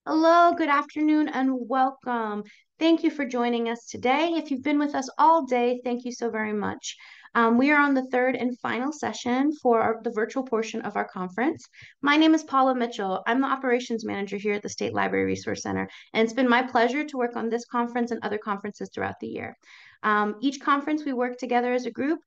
Hello, good afternoon, and welcome. Thank you for joining us today. If you've been with us all day, thank you so very much. We are on the third and final session for the virtual portion of our conference. My name is Paula Mitchell. I'm the operations manager here at the State Library Resource Center, and it's been my pleasure to work on this conference and other conferences throughout the year. Each conference, we work together as a group,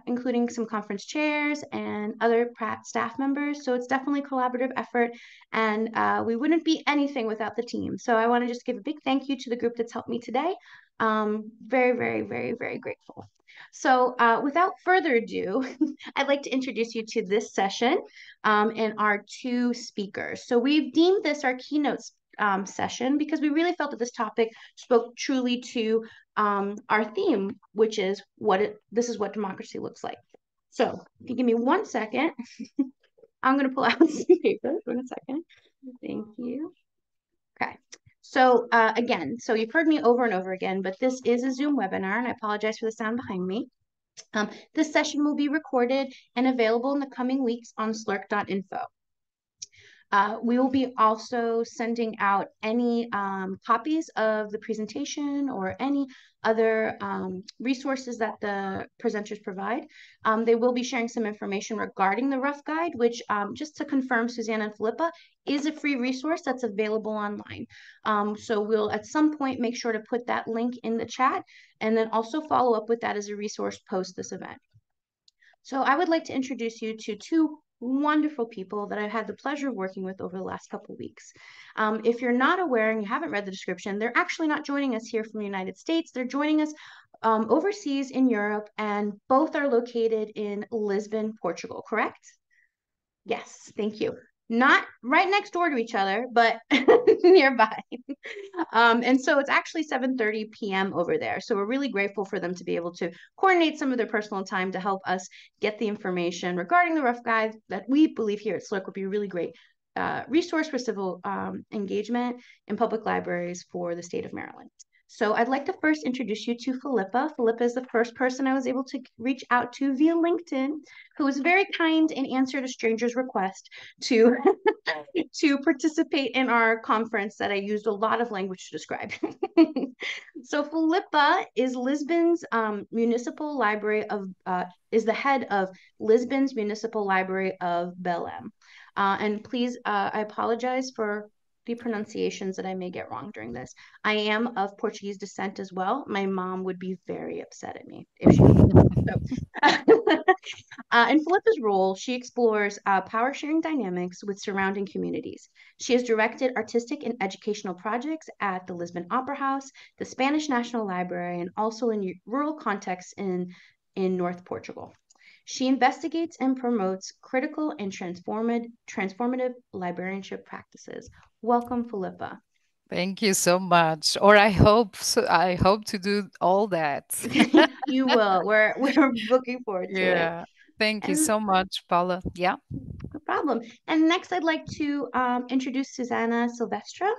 including some conference chairs and other Pratt staff members. So it's definitely a collaborative effort, and we wouldn't be anything without the team. So I want to just give a big thank you to the group that's helped me today. Very, very, very, very grateful. So without further ado, I'd like to introduce you to this session and our two speakers. So we've deemed this our keynote session because we really felt that this topic spoke truly to our theme, which is this is what democracy looks like. So if you give me 1 second, I'm going to pull out some paper for a second. Thank you. Okay. So again, so you've heard me over and over again, but this is a Zoom webinar, and I apologize for the sound behind me. This session will be recorded and available in the coming weeks on slurk.info. We will be also sending out any copies of the presentation or any other resources that the presenters provide. They will be sharing some information regarding the rough guide, which just to confirm, Susana and Filipa, is a free resource that's available online. So we'll at some point make sure to put that link in the chat and then also follow up with that as a resource post this event. So I would like to introduce you to two wonderful people that I've had the pleasure of working with over the last couple of weeks. If you're not aware and you haven't read the description, they're actually not joining us here from the United States. They're joining us overseas in Europe, and both are located in Lisbon, Portugal, correct? Yes, thank you. Not right next door to each other, but nearby. And so it's actually 7:30 p.m. over there. So we're really grateful for them to be able to coordinate some of their personal time to help us get the information regarding the rough guide that we believe here at SLRC would be a really great resource for civil engagement in public libraries for the state of Maryland. So I'd like to first introduce you to Filipa. Filipa is the first person I was able to reach out to via LinkedIn, who was very kind and answered a stranger's request to to participate in our conference that I used a lot of language to describe. So Filipa is Lisbon's municipal library of is the head of Lisbon's Municipal Library of Belém. And please, I apologize for the pronunciations that I may get wrong during this. I am of Portuguese descent as well. My mom would be very upset at me if she. In Filipa's role, she explores power sharing dynamics with surrounding communities. She has directed artistic and educational projects at the Lisbon Opera House, the Spanish National Library, and also in rural contexts in North Portugal. She investigates and promotes critical and transformative librarianship practices. Welcome, Filipa. Thank you so much. Or I hope so, I hope to do all that. You will. We're looking forward to it. Yeah. Thank you And so much, Paula. Yeah. no problem. And next, I'd like to introduce Susana Silvestre.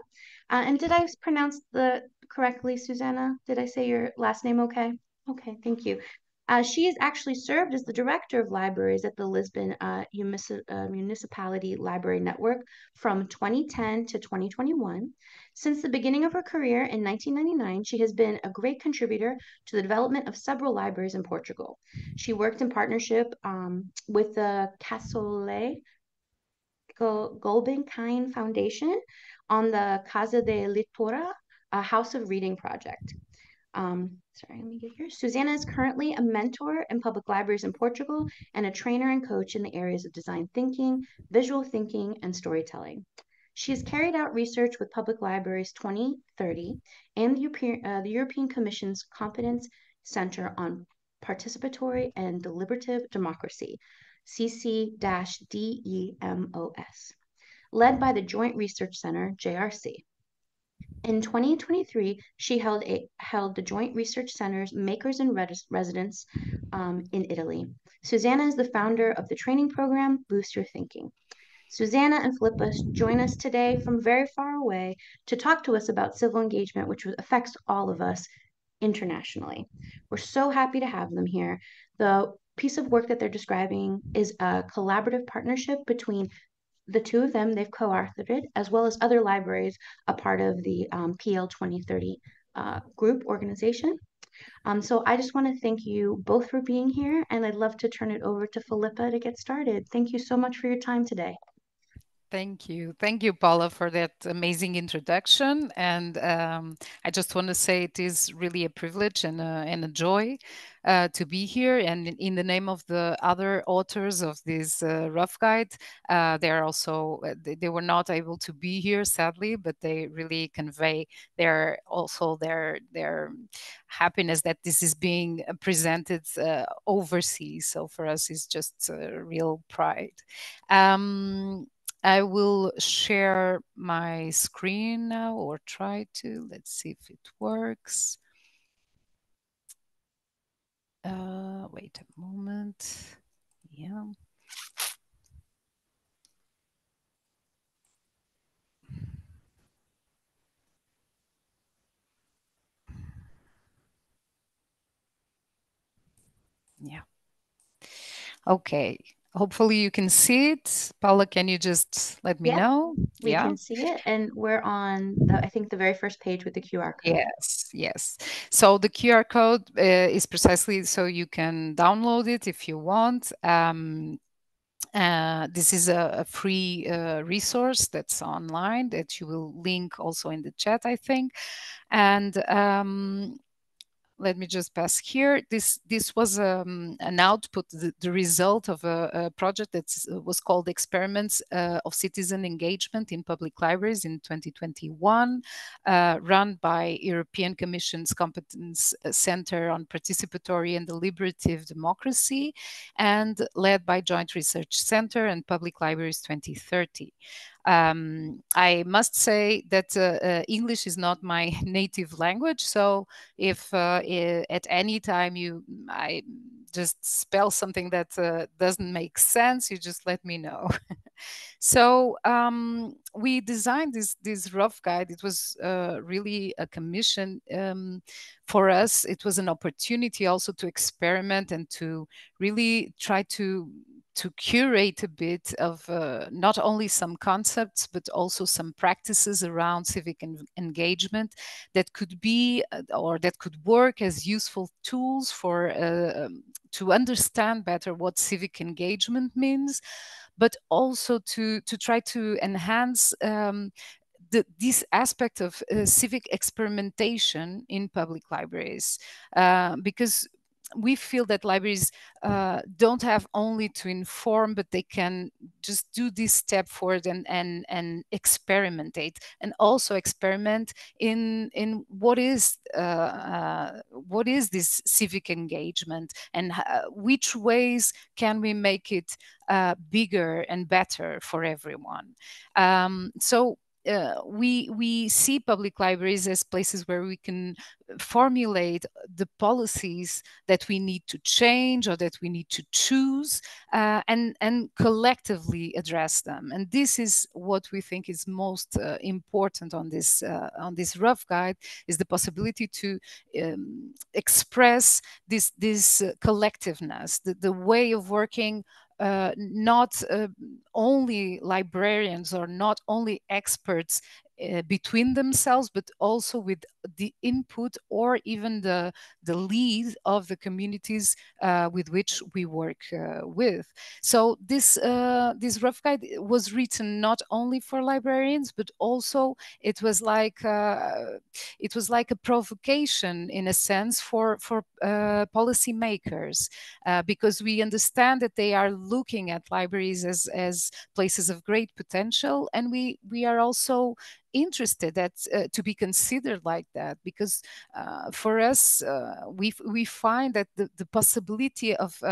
And did I pronounce the correctly, Susana? Did I say your last name okay? Okay, thank you. She has actually served as the director of libraries at the Lisbon Municipality Library Network from 2010 to 2021. Since the beginning of her career in 1999, she has been a great contributor to the development of several libraries in Portugal. She worked in partnership with the Cassole Gulbenkian Foundation on the Casa de Leitura, a House of Reading project. Sorry, let me get here. Susana is currently a mentor in public libraries in Portugal and a trainer and coach in the areas of design thinking, visual thinking, and storytelling. She has carried out research with Public Libraries 2030 and the European Commission's Competence Center on Participatory and Deliberative Democracy, CC-DEMOS, led by the Joint Research Center, JRC. In 2023, she held the Joint Research Center's Makers in Residence in Italy. Susana is the founder of the training program, Boost Your Thinking. Susana and Filipa join us today from very far away to talk to us about civil engagement, which affects all of us internationally. We're so happy to have them here. The piece of work that they're describing is a collaborative partnership between the two of them, they've co-authored it, as well as other libraries, a part of the PL 2030 group organization. So I just want to thank you both for being here, and I'd love to turn it over to Filipa to get started. Thank you so much for your time today. Thank you. Thank you, Paula, for that amazing introduction. And I just want to say it is really a privilege and a joy to be here. And in the name of the other authors of this rough guide, they are also, they were not able to be here, sadly, but they really convey their happiness that this is being presented overseas. So for us, it's just a real pride. I will share my screen now, or try to. Let's see if it works. Wait a moment. Yeah. Yeah. Okay. Hopefully you can see it. Paula, can you just let me Yeah, know? we Yeah. can see it, and we're on I think the very first page with the QR code. Yes, yes. So the QR code is precisely so you can download it if you want. This is a free resource that's online that you will link also in the chat, I think. And let me just pass here. This was an output, the result of a project that was called Experiments of Citizen Engagement in Public Libraries in 2021, run by European Commission's Competence Center on Participatory and Deliberative Democracy, and led by Joint Research Center and Public Libraries 2030. I must say that English is not my native language, so if at any time I just spell something that doesn't make sense, you just let me know. So we designed this rough guide. It was really a commission for us. It was an opportunity also to experiment and to really try to curate a bit of not only some concepts, but also some practices around civic engagement that could be or that could work as useful tools for to understand better what civic engagement means, but also to try to enhance this aspect of civic experimentation in public libraries, because we feel that libraries don't have only to inform, but they can just do this step forward and experimentate, and also experiment in what is this civic engagement, and which ways can we make it bigger and better for everyone. So we see public libraries as places where we can formulate the policies that we need to change or that we need to choose, and collectively address them. And this is what we think is most important on this rough guide, is the possibility to express this collectiveness, the way of working, not only librarians or not only experts between themselves, but also with the input or even the lead of the communities with which we work with. So this rough guide was written not only for librarians, but also it was like a provocation in a sense for policymakers, because we understand that they are looking at libraries as places of great potential, and we are also interested that to be considered like that, because for us we find that the possibility of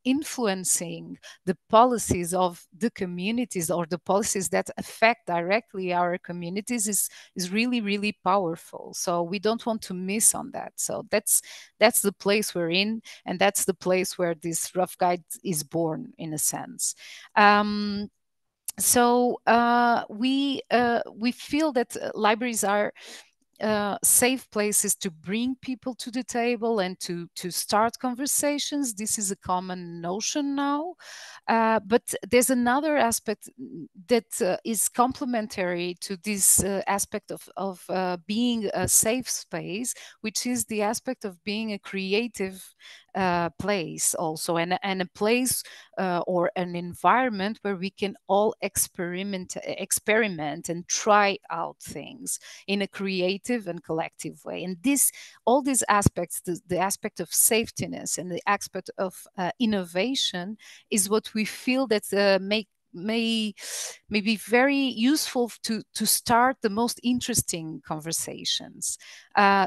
influencing the policies of the communities, or the policies that affect directly our communities, is really, really powerful. So we don't want to miss on that. So that's the place we're in, and that's the place where this rough guide is born, in a sense. So we feel that libraries are safe places to bring people to the table and to start conversations. This is a common notion now. But there's another aspect that is complementary to this aspect of being a safe space, which is the aspect of being a creative place also, and a place or an environment where we can all experiment and try out things in a creative and collective way. And all these aspects, the aspect of safetiness and the aspect of innovation, is what we feel that may be very useful to start the most interesting conversations.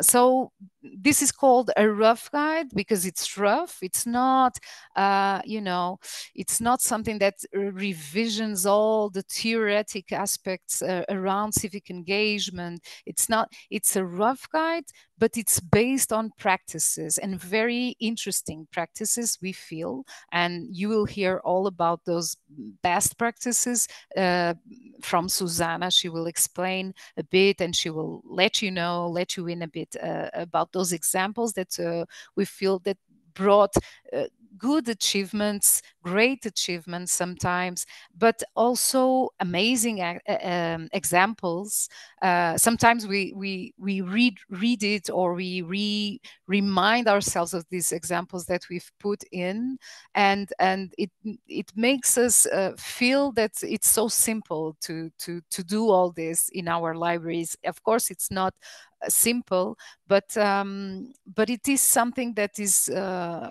So this is called a rough guide because it's rough. It's not, it's not something that revisions all the theoretic aspects around civic engagement. It's a rough guide, but it's based on practices, and very interesting practices, we feel. And you will hear all about those best practices from Susana. She will explain a bit, and she will let you in a bit about those examples that we feel that brought good achievements, great achievements sometimes, but also amazing examples. Sometimes we read it, or we remind ourselves of these examples that we've put in, and it makes us feel that it's so simple to do all this in our libraries. Of course, it's not simple, but it is something that is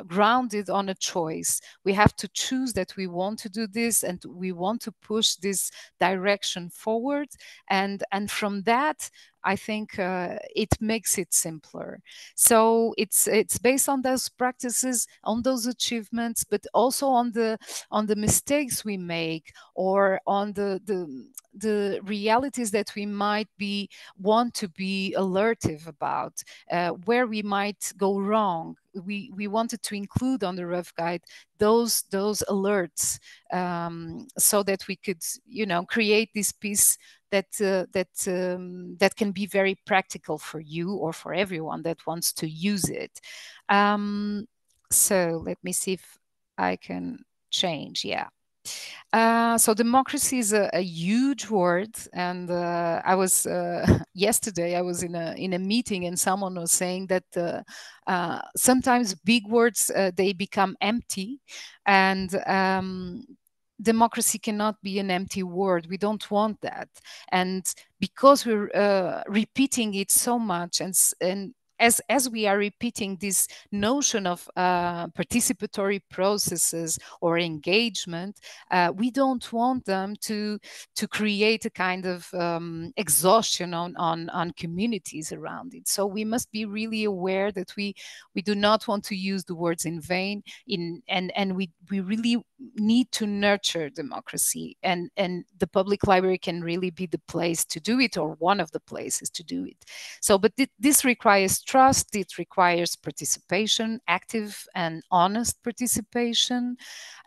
grounded on a choice. We have to choose that we want to do this, and we want to push this direction forward, and from that, I think it makes it simpler. So it's based on those practices, on those achievements, but also on the mistakes we make, or on the realities that we might want to be alertive about, where we might go wrong. We wanted to include on the rough guide those alerts, so that we could create this piece that can be very practical for you or for everyone that wants to use it. So let me see if I can change. Yeah. So democracy is a huge word, and I was yesterday I was in a meeting, and someone was saying that sometimes big words they become empty, and democracy cannot be an empty word. We don't want that, and because we're repeating it so much, and as we are repeating this notion of participatory processes or engagement, we don't want them to create a kind of exhaustion on communities around it. So we must be really aware that we do not want to use the words in vain. And we really need to nurture democracy, and the public library can really be the place to do it, or one of the places to do it. So, but this requires trust. It requires participation, active and honest participation,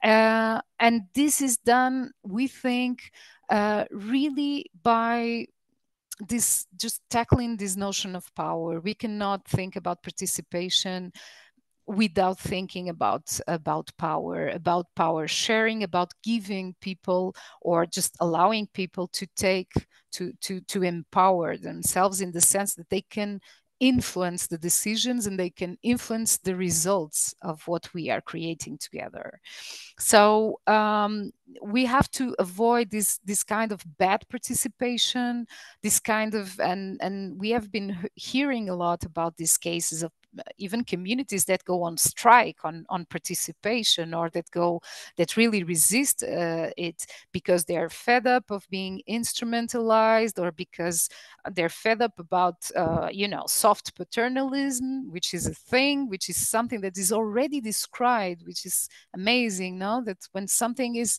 and this is done, we think, really by this, just tackling this notion of power. We cannot think about participation without thinking about power sharing, about giving people, or just allowing people to take to empower themselves, in the sense that they can influence the decisions and they can influence the results of what we are creating together. So we have to avoid this kind of bad participation, this kind of, and we have been hearing a lot about these cases of even communities that go on strike on participation, or that really resist it, because they're fed up of being instrumentalized, or because they're fed up about soft paternalism, which is a thing, which is something that is already described, which is amazing. No, that when something is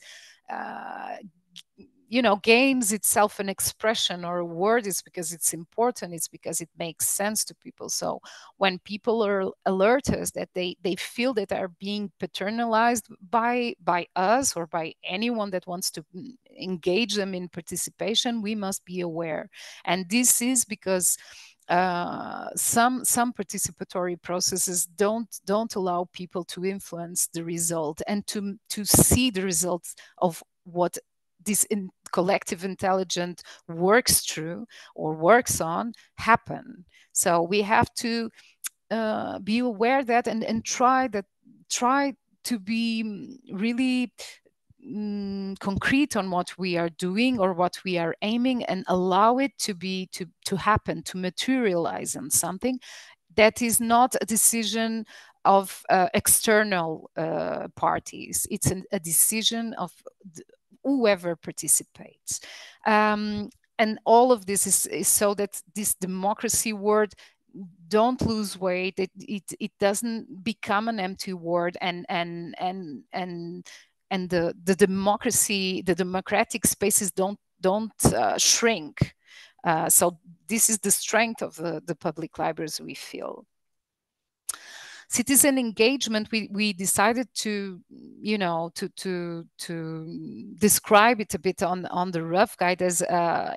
gains itself an expression or a word, is because it's important, it's because it makes sense to people. So when people are alert us that they feel that are being paternalized by us, or by anyone that wants to engage them in participation, we must be aware. And this is because some participatory processes don't allow people to influence the result and to see the results of what this collective intelligence works through or works on happen. So we have to be aware that and try to be really concrete on what we are doing or what we are aiming, and allow it to happen, to materialize on something that is not a decision of external parties. It's a decision of whoever participates. And all of this is so that this democracy word don't lose weight. It doesn't become an empty word, and the democracy, the democratic spaces don't shrink. So this is the strength of the public libraries, we feel. Citizen engagement, we decided to, to describe it a bit on the rough guide as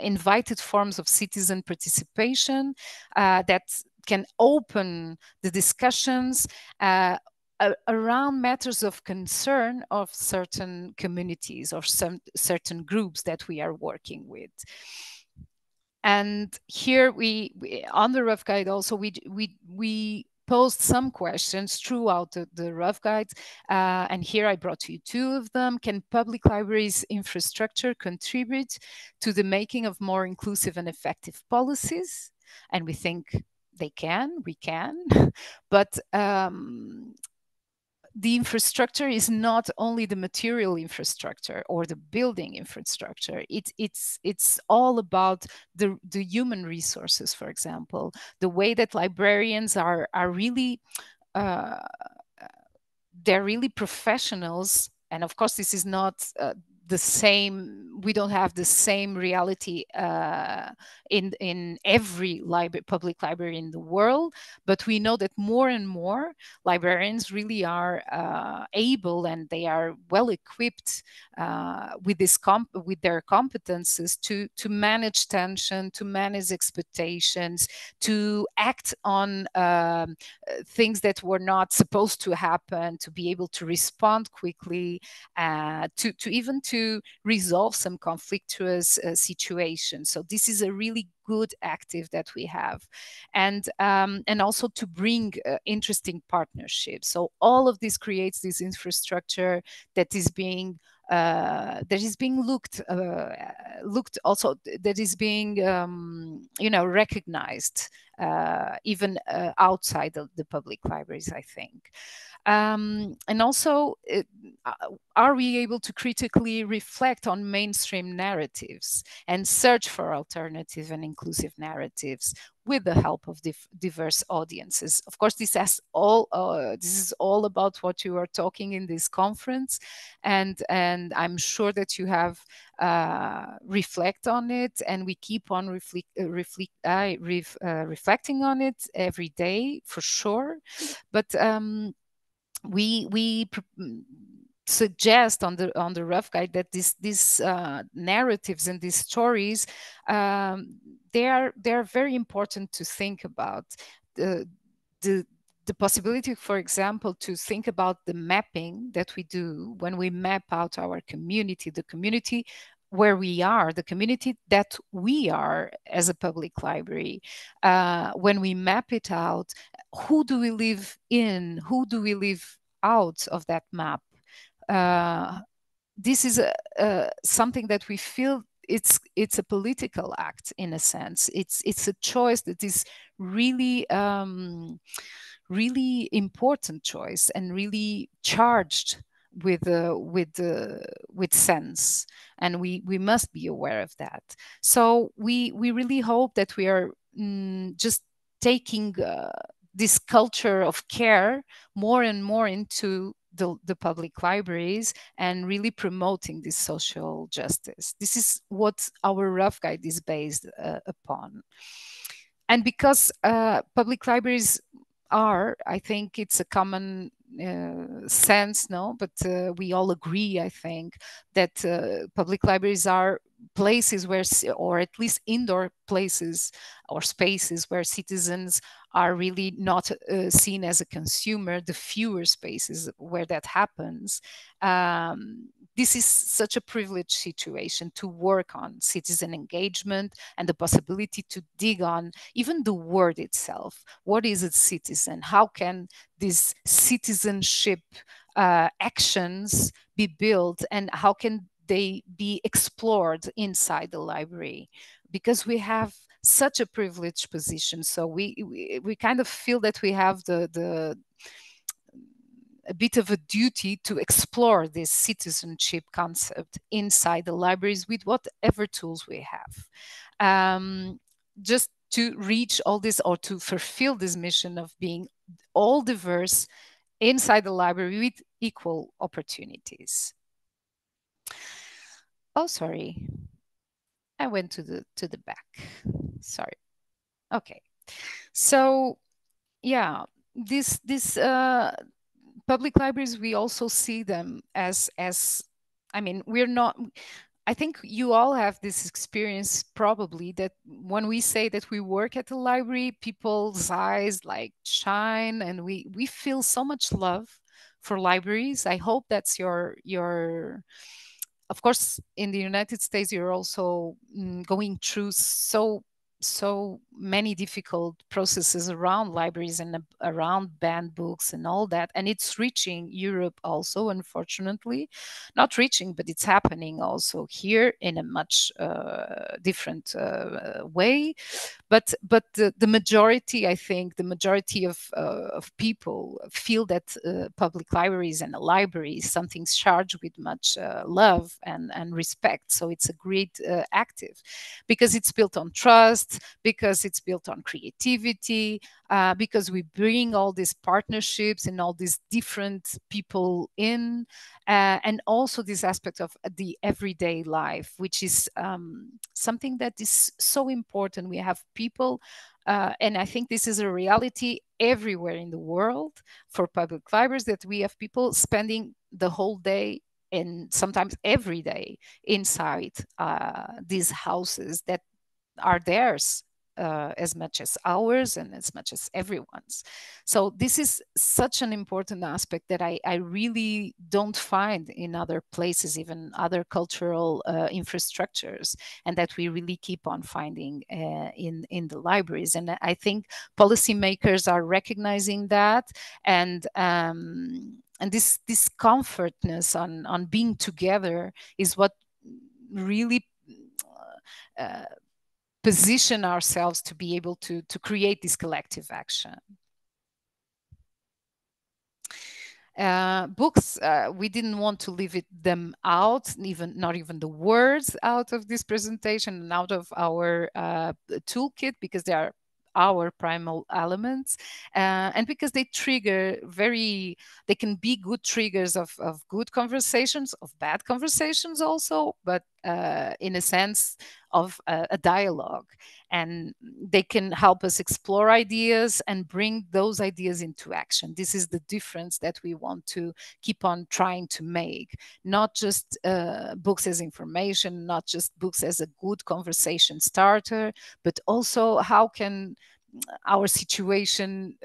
invited forms of citizen participation that can open the discussions around matters of concern of certain communities or some certain groups that we are working with. And here we on the rough guide also we posed some questions throughout the rough guides, and here I brought you two of them. Can public libraries infrastructure contribute to the making of more inclusive and effective policies? And we think we can, but the infrastructure is not only the material infrastructure or the building infrastructure. It's all about the human resources, for example, the way that librarians are really, they're really professionals. And of course, this is not the same. We don't have the same reality in every public library in the world, but we know that more and more librarians really are able, and they are well equipped with their competences to manage tension, to manage expectations, to act on things that were not supposed to happen, to be able to respond quickly, to even to resolve some conflictuous situations. So this is a really good active that we have, and also to bring interesting partnerships. So all of this creates this infrastructure that is being looked also, that is being recognized even outside of the public libraries, I think. And also, are we able to critically reflect on mainstream narratives and search for alternative and inclusive narratives with the help of diverse audiences? Of course, this is all about what you are talking in this conference, and I'm sure that you have reflect on it, and we keep on reflecting on it every day, for sure. But we suggest on the rough guide that these narratives and these stories, they are very important to think about. The possibility, for example, to think about the mapping that we do when we map out our community, the community where we are, the community that we are as a public library. When we map it out, who do we live in? Who do we live out of that map? This is something that we feel it's a political act, in a sense. It's a choice that is really really important choice, and really charged with sense, and we must be aware of that. So we really hope that we are just taking this culture of care more and more into the public libraries, and really promoting this social justice. This is what our rough guide is based upon. And because public libraries are, I think it's a common sense, no? But we all agree, I think, that public libraries are places where, or at least indoor places or spaces where citizens are really not seen as a consumer, the fewer spaces where that happens. This is such a privileged situation to work on citizen engagement and the possibility to dig on even the word itself. What is a citizen? How can these citizenship actions be built, and how can they be explored inside the library? Because we have such a privileged position, so we kind of feel that we have a bit of a duty to explore this citizenship concept inside the libraries with whatever tools we have, just to reach all this, or to fulfill this mission of being all diverse inside the library with equal opportunities. Oh, sorry. I went to the back. Sorry. Okay. So yeah, this public libraries, we also see them as I mean, we're not, I think you all have this experience probably, that when we say that we work at the library, people's eyes like shine, and we feel so much love for libraries. I hope that's your of course, in the United States, you're also going through so many difficult processes around libraries and around banned books and all that, and it's reaching Europe also, unfortunately. Not reaching, but it's happening also here in a much different way. But the majority, I think, the majority of people feel that public libraries and a library is something charged with much love and respect. So it's a great active, because it's built on trust, because it's built on creativity, because we bring all these partnerships and all these different people in, and also this aspect of the everyday life, which is something that is so important. We have people, and I think this is a reality everywhere in the world for public libraries, that we have people spending the whole day and sometimes every day inside these houses that are theirs, as much as ours and as much as everyone's. So this is such an important aspect that I really don't find in other places, even other cultural infrastructures, and that we really keep on finding in the libraries. And I think policymakers are recognizing that, and this comfortness on being together is what really position ourselves to be able to create this collective action. Books, we didn't want to leave them out, not even the words out of this presentation and out of our toolkit, because they are our primal elements, and because they trigger they can be good triggers of good conversations, of bad conversations also, but in a sense of a dialogue. And they can help us explore ideas and bring those ideas into action. This is the difference that we want to keep on trying to make. Not just books as information, not just books as a good conversation starter, but also how can our situation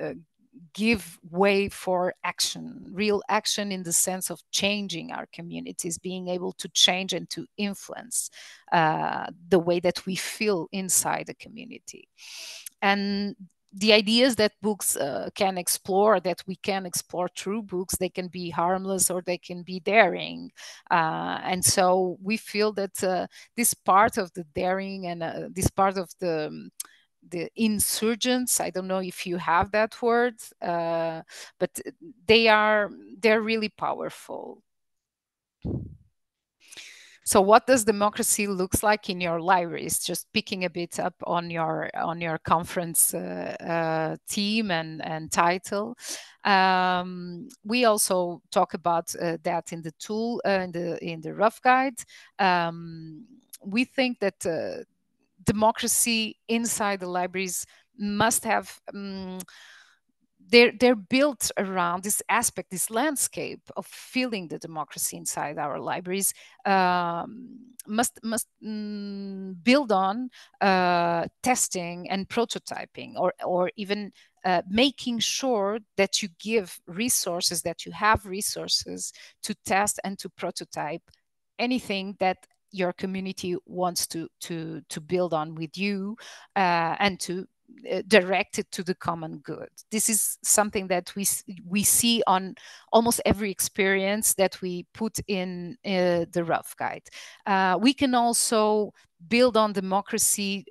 give way for action, real action, in the sense of changing our communities, being able to change and to influence the way that we feel inside the community. And the ideas that books can explore, that we can explore through books, they can be harmless or they can be daring. And so we feel that this part of the daring and this part of the insurgents, I don't know if you have that word, but they're really powerful. So what does democracy looks like in your libraries? Just picking a bit up on your conference theme and title. We also talk about that in the tool, in the rough guide. We think that democracy inside the libraries must have they're built around this aspect, this landscape of feeling the democracy inside our libraries. Must build on testing and prototyping, or even making sure that you give resources, that you have resources to test and to prototype anything that your community wants to build on with you, and to direct it to the common good. This is something that we see on almost every experience that we put in the rough guide. We can also build on democracy,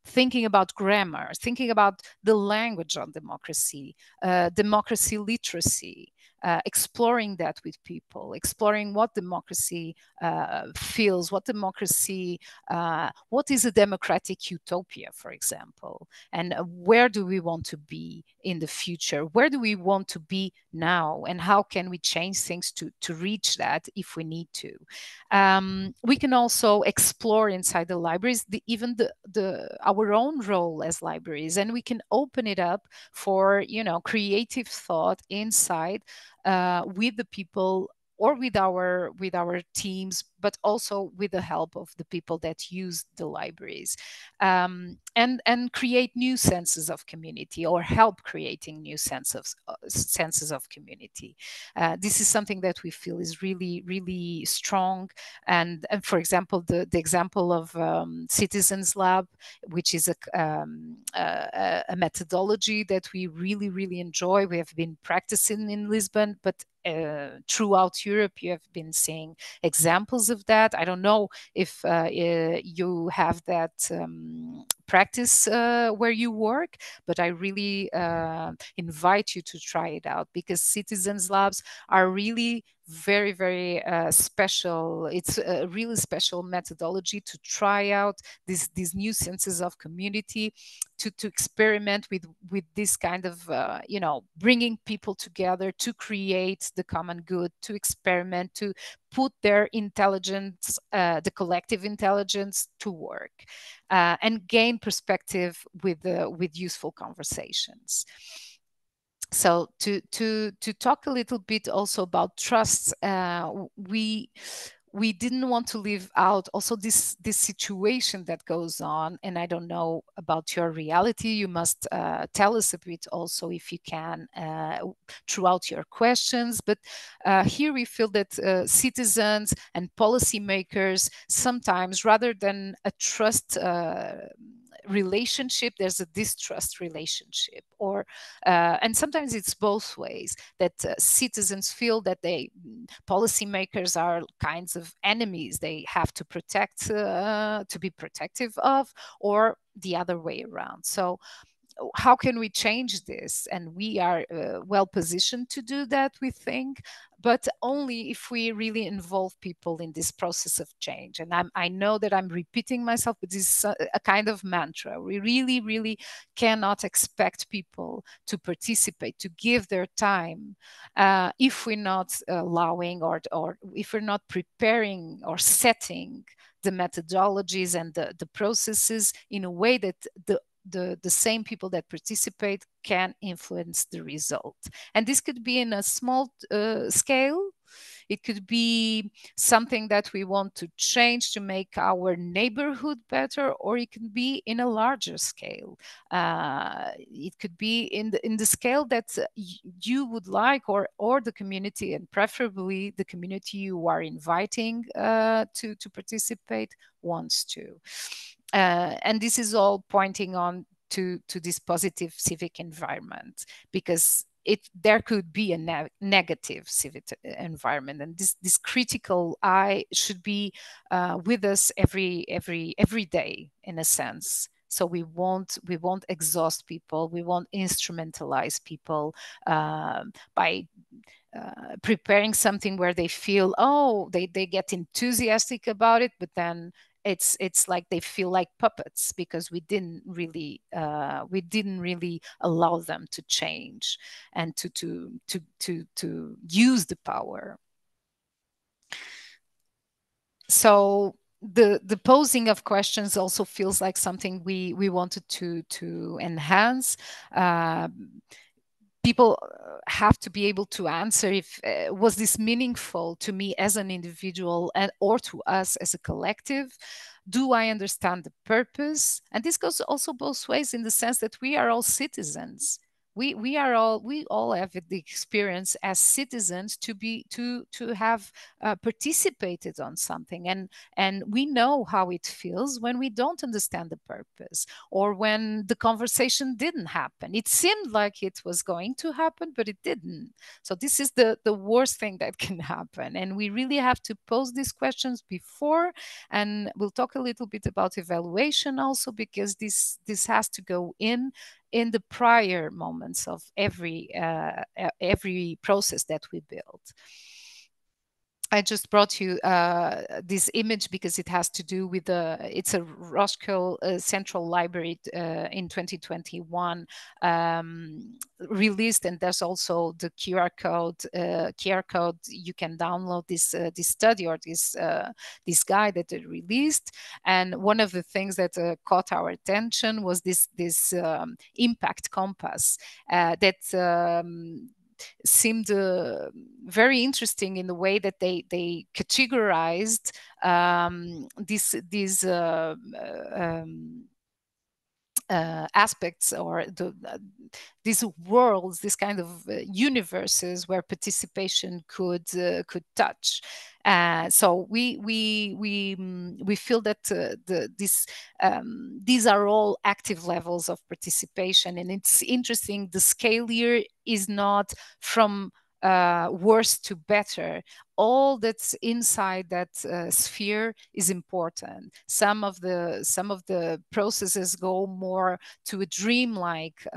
thinking about grammar, thinking about the language on democracy, democracy literacy, exploring that with people, exploring what democracy feels, what democracy, what is a democratic utopia, for example, and where do we want to be in the future? Where do we want to be now? And how can we change things to reach that if we need to? We can also explore inside the libraries even our own role as libraries, and we can open it up for creative thought inside, with the people or with our teams, but also with the help of the people that use the libraries, and create new senses of community, or help creating new senses of community. This is something that we feel is really, really strong. And for example, the example of Citizens Lab, which is a methodology that we really, really enjoy. We have been practicing in Lisbon, but throughout Europe, you have been seeing examples of that. I don't know if you have that practice where you work, but I really invite you to try it out, because Citizens Labs are really very, very special. It's a really special methodology to try out these new senses of community, to experiment with this kind of bringing people together to create the common good, to experiment, to put their intelligence, the collective intelligence, to work, and gain perspective with useful conversations. So to talk a little bit also about trust, we didn't want to leave out also this situation that goes on. And I don't know about your reality. You must tell us a bit also, if you can, throughout your questions. But here we feel that citizens and policymakers sometimes, rather than a trust relationship, there's a distrust relationship, or and sometimes it's both ways, that citizens feel that policymakers are kinds of enemies they have to protect, to be protective of, or the other way around. So how can we change this? And we are well positioned to do that, we think, but only if we really involve people in this process of change. And I know that I'm repeating myself, but this is a kind of mantra. We really, really cannot expect people to participate, to give their time, if we're not allowing, or if we're not preparing or setting the methodologies and the processes in a way that the same people that participate can influence the result. And this could be in a small scale. It could be something that we want to change to make our neighborhood better, or it can be in a larger scale. It could be in the scale that you would like, or the community, and preferably the community you are inviting to participate wants to. And this is all pointing on to this positive civic environment, because there could be a negative civic environment, and this critical eye should be with us every day, in a sense. So we won't exhaust people, we won't instrumentalize people by preparing something where they feel, they get enthusiastic about it, but then it's like they feel like puppets, because we didn't really allow them to change and to use the power. So the posing of questions also feels like something we wanted to enhance. people have to be able to answer if was this meaningful to me as an individual or to us as a collective. Do I understand the purpose? And this goes also both ways, in the sense that we are all citizens. We all have the experience as citizens to have participated on something, and we know how it feels when we don't understand the purpose, or when the conversation didn't happen. It seemed like it was going to happen, but it didn't. So this is the worst thing that can happen, and we really have to pose these questions before. And we'll talk a little bit about evaluation also, because this has to go in the prior moments of every process that we build. I just brought you this image because it has to do with it's a Roscoe Central Library in 2021 released, and there's also the QR code. You can download this study or this guide that they released. And one of the things that caught our attention was this impact compass that seemed very interesting in the way that they categorized these aspects, or these worlds, this kind of universes where participation could touch. So we feel that these are all active levels of participation, and it's interesting. The scale here is not from worse to better. All that's inside that sphere is important. Some of the processes go more to a dreamlike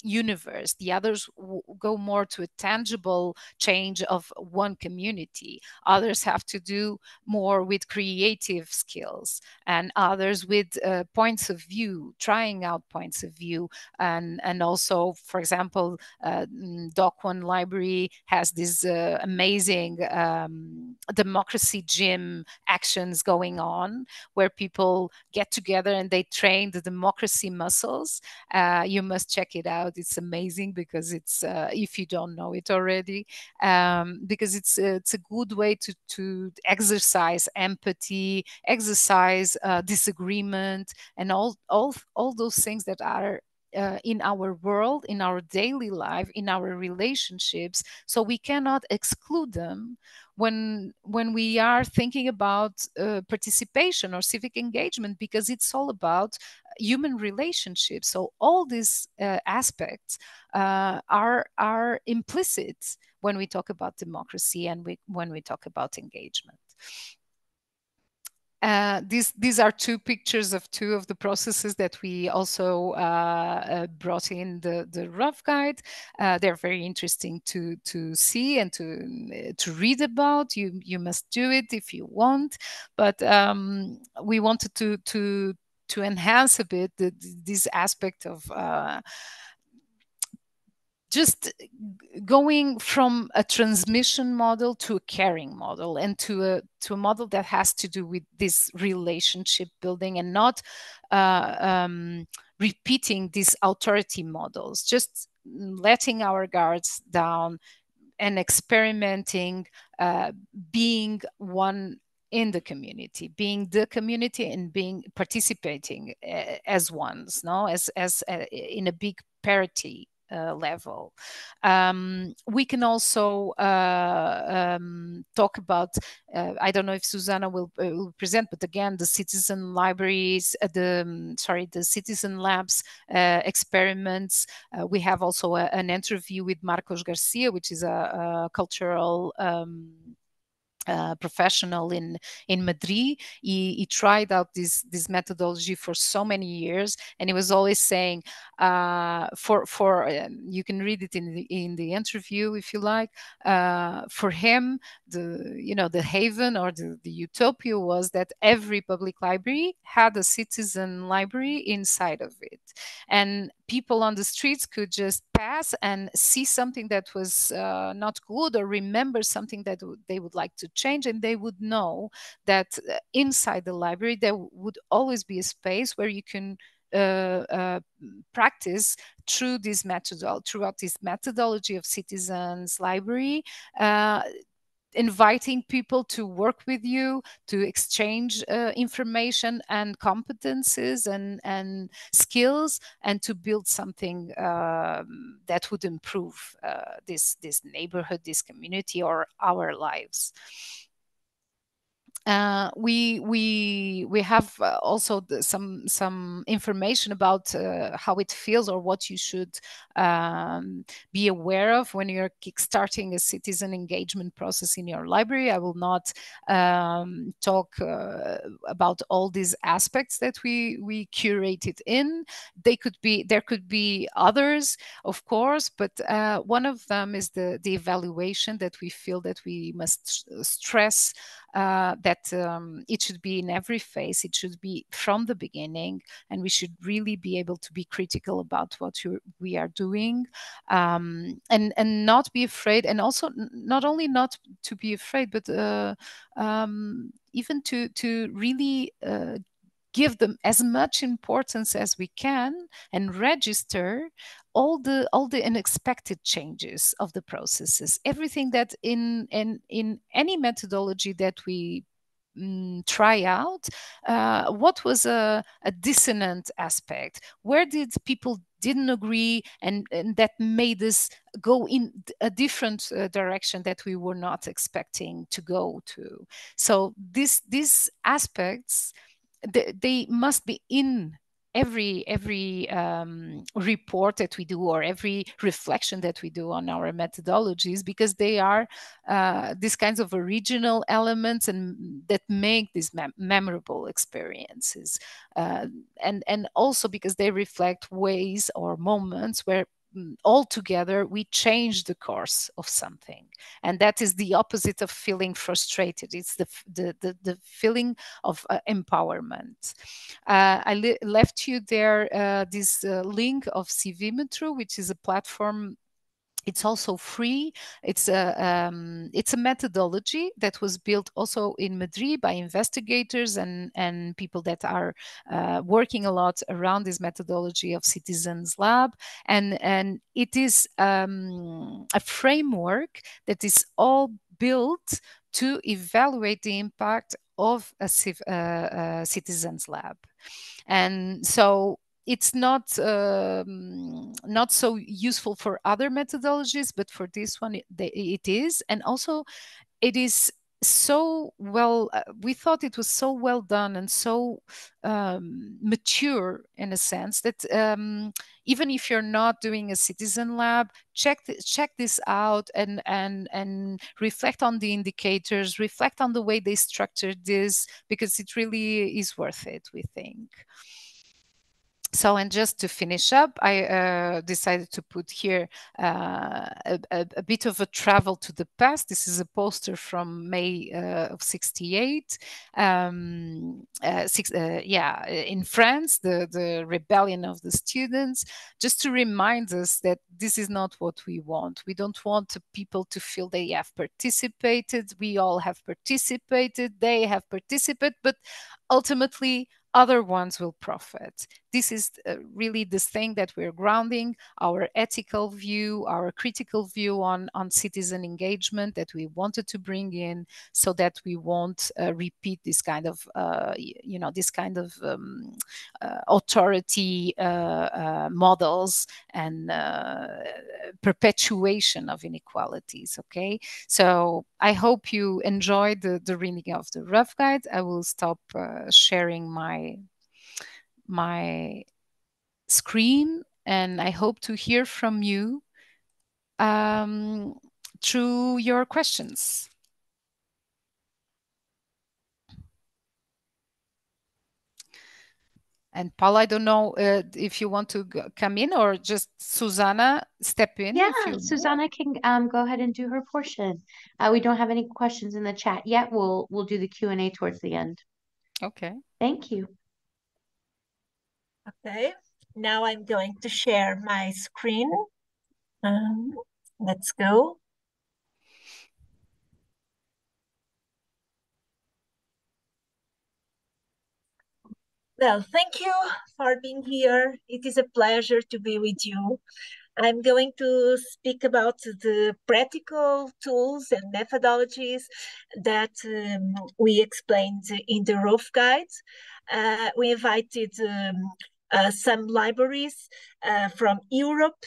universe. The others go more to a tangible change of one community. Others have to do more with creative skills, and others with points of view, trying out points of view, and also, for example, Doc One Library has this amazing democracy gym actions going on, where people get together and they train the democracy muscles. You must check it out. It's amazing, because it's if you don't know it already, because it's a good way to exercise empathy, exercise disagreement, and all those things that are in our world, in our daily life, in our relationships. So we cannot exclude them when we are thinking about participation or civic engagement, because it's all about human relationships. So all these aspects are implicit when we talk about democracy and when we talk about engagement. These are two pictures of two of the processes that we also brought in the rough guide. They're very interesting to see and to read about. You must do it if you want, but we wanted to enhance a bit this aspect of just going from a transmission model to a caring model, and to a model that has to do with this relationship building, and not repeating these authority models, just letting our guards down and experimenting, being one in the community, being the community, and being participating as ones, no, as in a big parity level. We can also talk about, I don't know if Susana will present, but again, the citizen libraries, the citizen labs experiments. We have also an interview with Marcos Garcia, which is a cultural professional in Madrid. He tried out this methodology for so many years, and he was always saying, you can read it in the interview if you like. For him, the haven or the utopia was that every public library had a citizen library inside of it, and people on the streets could just pass and see something that was not good, or remember something that they would like to change, and they would know that inside the library there would always be a space where you can practice throughout this methodology of citizens library, inviting people to work with you, to exchange information and competences and skills, and to build something that would improve this neighborhood, this community, or our lives. We have also some information about how it feels, or what you should be aware of when you're kickstarting a citizen engagement process in your library. I will not talk about all these aspects that we curated in. There could be others, of course, but one of them is the evaluation that we feel that we must stress, that it should be in every phase. It should be from the beginning, and we should really be able to be critical about what we are doing, and not be afraid, and also not only not to be afraid, but even to really give them as much importance as we can, and register all the unexpected changes of the processes. Everything that in any methodology that we try out, what was a dissonant aspect? Where did people didn't agree, and that made us go in a different direction that we were not expecting to go to? So these aspects, they must be in every report that we do, or every reflection that we do on our methodologies, because they are these kinds of original elements, and that make these memorable experiences, and also because they reflect ways or moments where all together we change the course of something. And that is the opposite of feeling frustrated. It's the feeling of empowerment. I left you there this link of Civimetro, which is a platform. It's also free. It's a methodology that was built also in Madrid by investigators and people that are working a lot around this methodology of Citizens Lab, and it is a framework that is all built to evaluate the impact of a Citizens Lab. And so it's not so useful for other methodologies, but for this one it is. And also it is so well, we thought it was so well done and so mature, in a sense, that even if you're not doing a citizen lab, check this out and reflect on the indicators, reflect on the way they structured this, because it really is worth it, we think. So, and just to finish up, I decided to put here a bit of a travel to the past. This is a poster from May of '68. In France, the rebellion of the students, just to remind us that this is not what we want. We don't want people to feel they have participated. We all have participated. They have participated, but ultimately, other ones will profit. This is really this thing that we're grounding our ethical view, our critical view on citizen engagement that we wanted to bring in, so that we won't repeat this kind of, authority models and perpetuation of inequalities. Okay, so I hope you enjoyed the reading of the rough guide. I will stop sharing my screen, and I hope to hear from you through your questions. And Paula, I don't know if you want to come in, or just Susana step in. Yeah, Susana can go ahead and do her portion. We don't have any questions in the chat yet. We'll do the Q&A towards the end. Okay. Thank you. Okay, now I'm going to share my screen. Let's go. Well, thank you for being here. It is a pleasure to be with you. I'm going to speak about the practical tools and methodologies that we explained in the Rough Guide. We invited some libraries from Europe,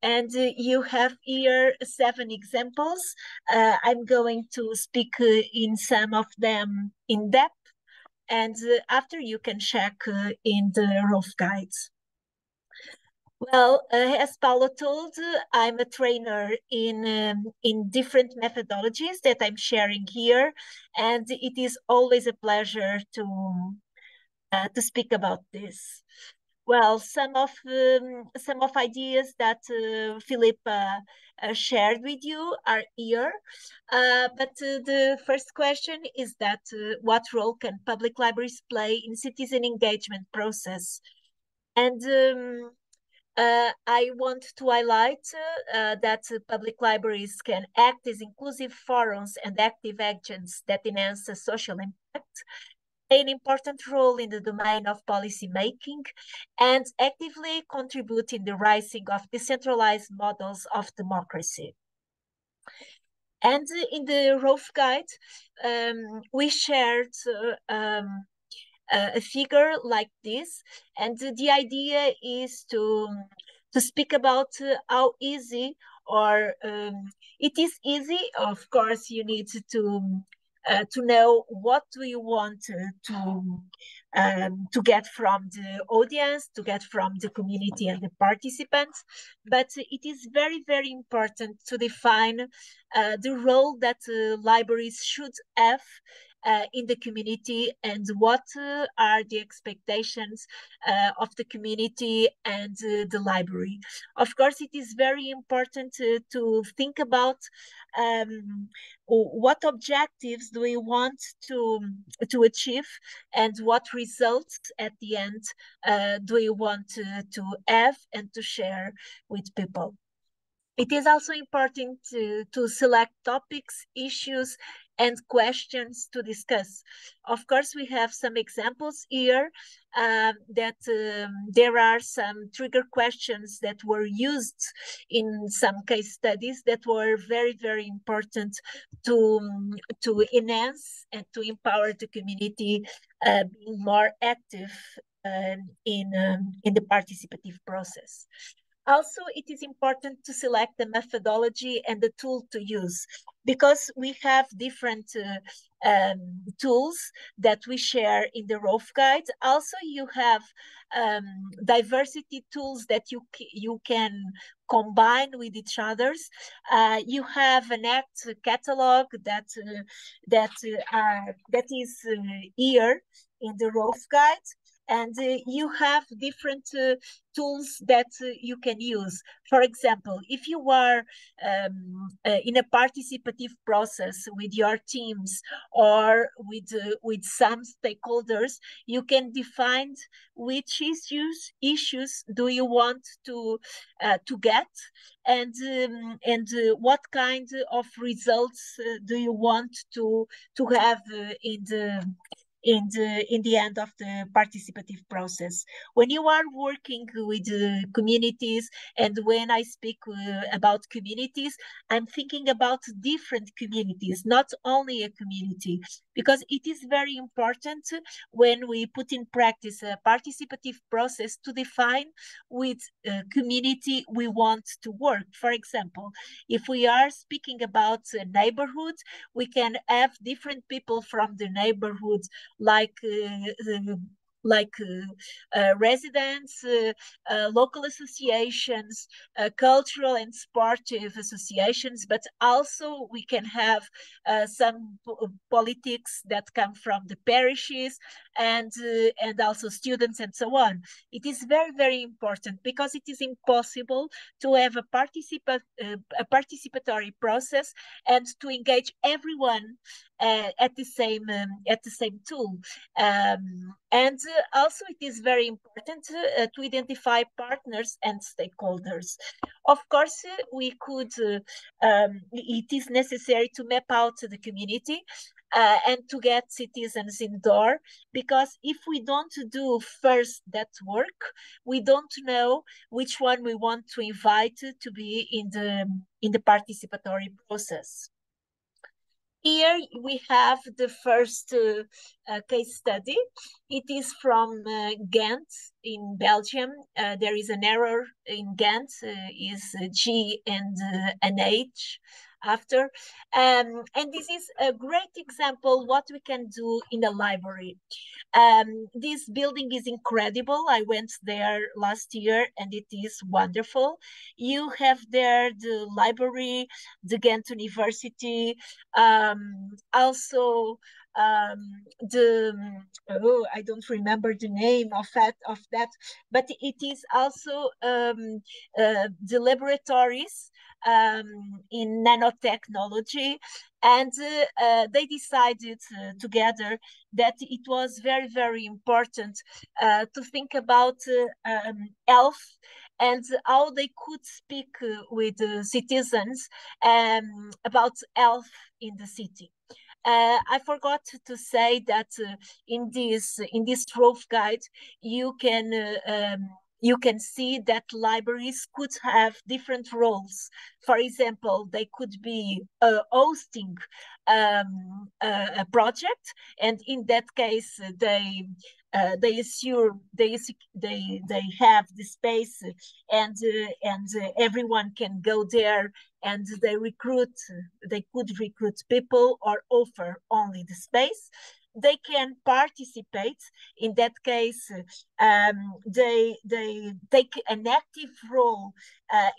and you have here 7 examples. I'm going to speak in some of them in depth, and after you can check in the Rough Guides. Well, as Paula told, I'm a trainer in different methodologies that I'm sharing here, and it is always a pleasure to speak about this. Well, some of ideas that Filipa shared with you are here, but the first question is that what role can public libraries play in citizen engagement process? And I want to highlight that public libraries can act as inclusive forums and active agents that enhance the social impact, play an important role in the domain of policy making, and actively contribute in the rising of decentralized models of democracy. And in the Rough Guide, we shared a figure like this, and the idea is to speak about how easy, or it is easy. Of course, you need to know what do you want to get from the audience, to get from the community and the participants. But it is very, very important to define the role that libraries should have in the community, and what are the expectations of the community and the library. Of course, it is very important to think about what objectives do we want to achieve, and what results at the end do we want to have and to share with people. It is also important to select topics, issues, and questions to discuss. Of course, we have some examples here that there are some trigger questions that were used in some case studies that were very, very important to enhance and to empower the community being more active in the participative process. Also, it is important to select the methodology and the tool to use, because we have different tools that we share in the Rough Guide. Also, you have diversity tools that you can combine with each others. You have an ACT catalog that is here in the Rough Guide. And you have different tools that you can use. For example, if you are in a participative process with your teams or with some stakeholders, you can define which issues do you want to get, and what kind of results do you want to have in the end of the participative process. When you are working with communities, and when I speak about communities, I'm thinking about different communities, not only a community, because it is very important when we put in practice a participative process to define with community we want to work. For example, if we are speaking about a neighborhood, we can have different people from the neighborhood, like residents, local associations, cultural and sportive associations, but also we can have some politics that come from the parishes, and also students and so on. It is very, very important, because it is impossible to have a participatory process and to engage everyone at the same tool. And also, it is very important to identify partners and stakeholders. Of course, we could. It is necessary to map out the community. and to get citizens indoor, because if we don't do first that work, we don't know which one we want to invite to be in the participatory process. Here we have the first case study. It is from Ghent in Belgium. There is an error in Ghent, is G and an H after. And this is a great example what we can do in a library. This building is incredible. I went there last year and it is wonderful. You have there the library, the Ghent University, also I don't remember the name of that, but it is also the laboratories in nanotechnology, and they decided together that it was very, very important to think about health and how they could speak with citizens about health in the city. I forgot to say that in this rough guide, you can see that libraries could have different roles. For example, they could be hosting a project, and in that case, they assure they have the space, and everyone can go there, and they could recruit people or offer only the space. They can participate. In that case, they take an active role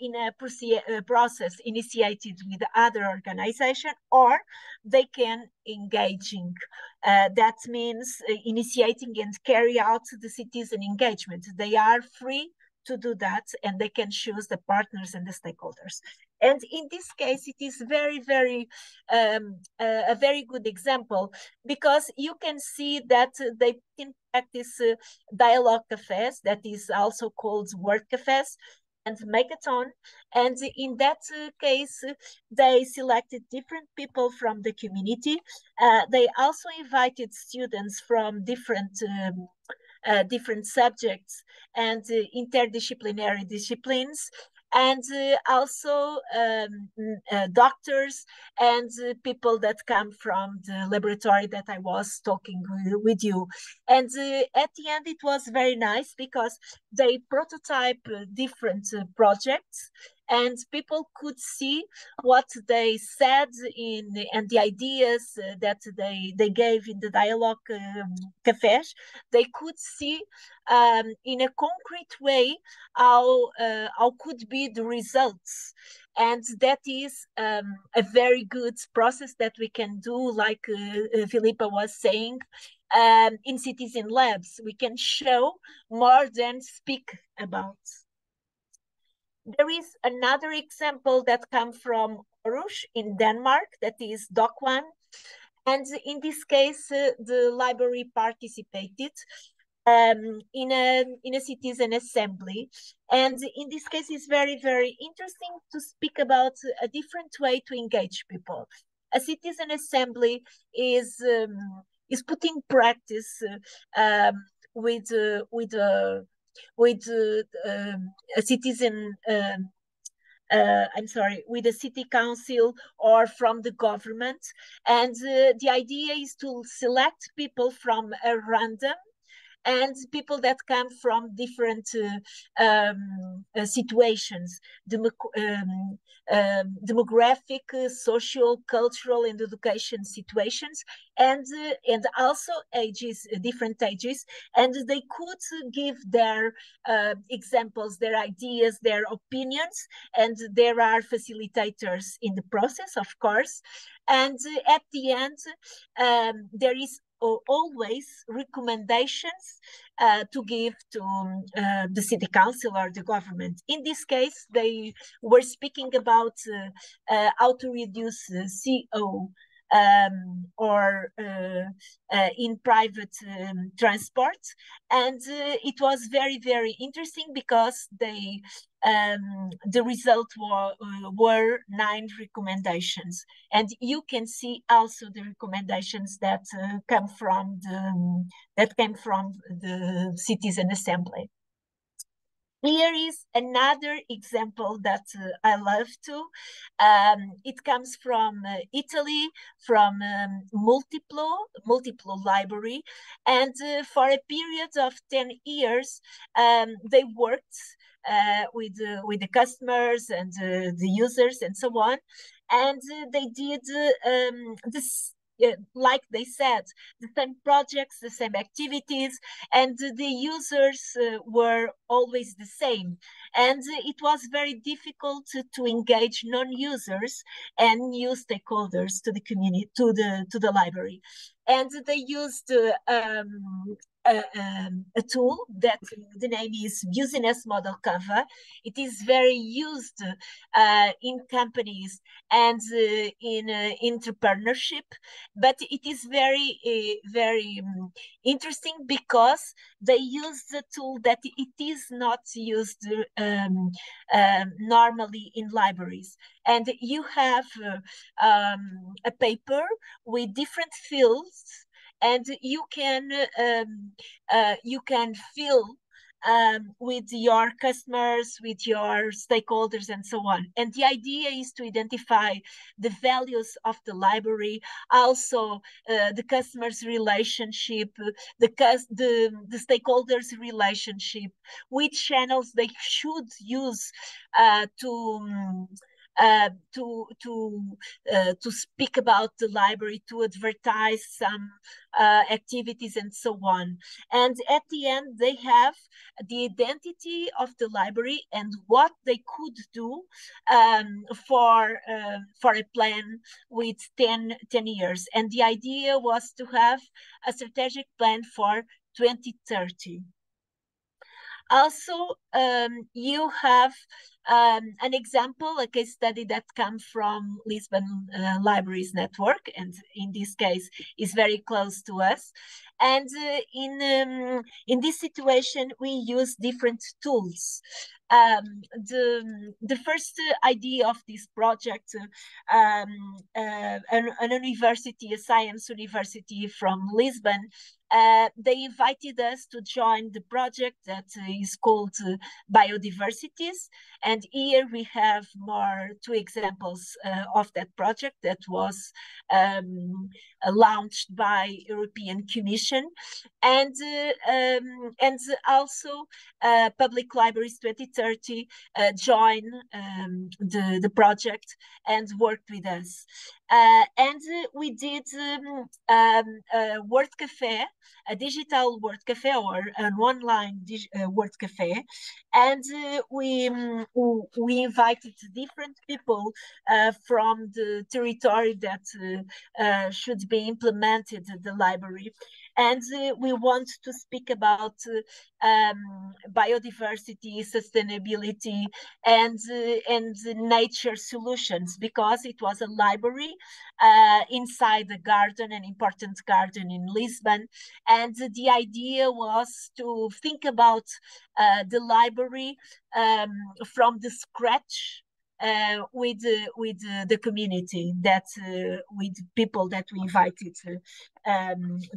in a process initiated with other organization, or they can engaging. That means initiating and carry out the citizen engagement. They are free to do that, and they can choose the partners and the stakeholders. And in this case, it is very, very a very good example, because you can see that they in practice dialogue cafes, that is also called word cafes, and Makeathon. And in that case, they selected different people from the community. They also invited students from different subjects and interdisciplinary disciplines, and also doctors and people that come from the laboratory that I was talking with you. And at the end, it was very nice, because they prototype different projects, and people could see what they said and the ideas that they gave in the dialogue cafes. They could see in a concrete way how could be the results. And that is a very good process that we can do, like Filipa was saying, in citizen labs. We can show more than speak about. There is another example that comes from Aarhus in Denmark, that is Dokwan. And in this case, the library participated in a citizen assembly. And in this case, it's very, very interesting to speak about a different way to engage people. A citizen assembly is put in practice with a citizen, with a city council or from the government. And the idea is to select people from a random, and people that come from different situations, demographic, social, cultural, and education situations, and also ages, different ages, and they could give their examples, their ideas, their opinions, and there are facilitators in the process, of course. And at the end, there is always recommendations to give to the city council or the government. In this case, they were speaking about how to reduce CO or in private transport. And it was very, very interesting, because they the result were 9 recommendations. And you can see also the recommendations that came from the Citizen Assembly. Here is another example that I love too. It comes from Italy, from Multiplo Library. And for a period of 10 years, they worked with the customers and the users and so on. And they did this, like they said, the same projects, the same activities, and the users were always the same. And it was very difficult to engage non-users and new stakeholders to the community, to the library. And they used a tool that the name is Business Model Canva. It is very used in companies and in entrepreneurship, but it is very interesting because they use the tool that it is not used normally in libraries. And you have a paper with different fields, and you can fill with your customers, with your stakeholders, and so on. And the idea is to identify the values of the library, also the customer's relationship, the stakeholders' relationship, which channels they should use to speak about the library, to advertise some activities and so on. And at the end, they have the identity of the library and what they could do for a plan with 10 years. And the idea was to have a strategic plan for 2030. Also, you have an example, a case study that comes from Lisbon Libraries Network, and in this case is very close to us. And in this situation, we use different tools. The first idea of this project, an university, a science university from Lisbon, they invited us to join the project that is called Biodiversities. And here we have two examples of that project that was launched by European Commission. And also Public Libraries 2030 join the project and worked with us. And we did a word cafe, a digital word cafe, or an online word cafe, and we invited different people from the territory that should be implemented at the library. And we want to speak about biodiversity, sustainability, and nature solutions, because it was a library inside the garden, an important garden in Lisbon. And the idea was to think about the library from the scratch, with the community, that with people that we invited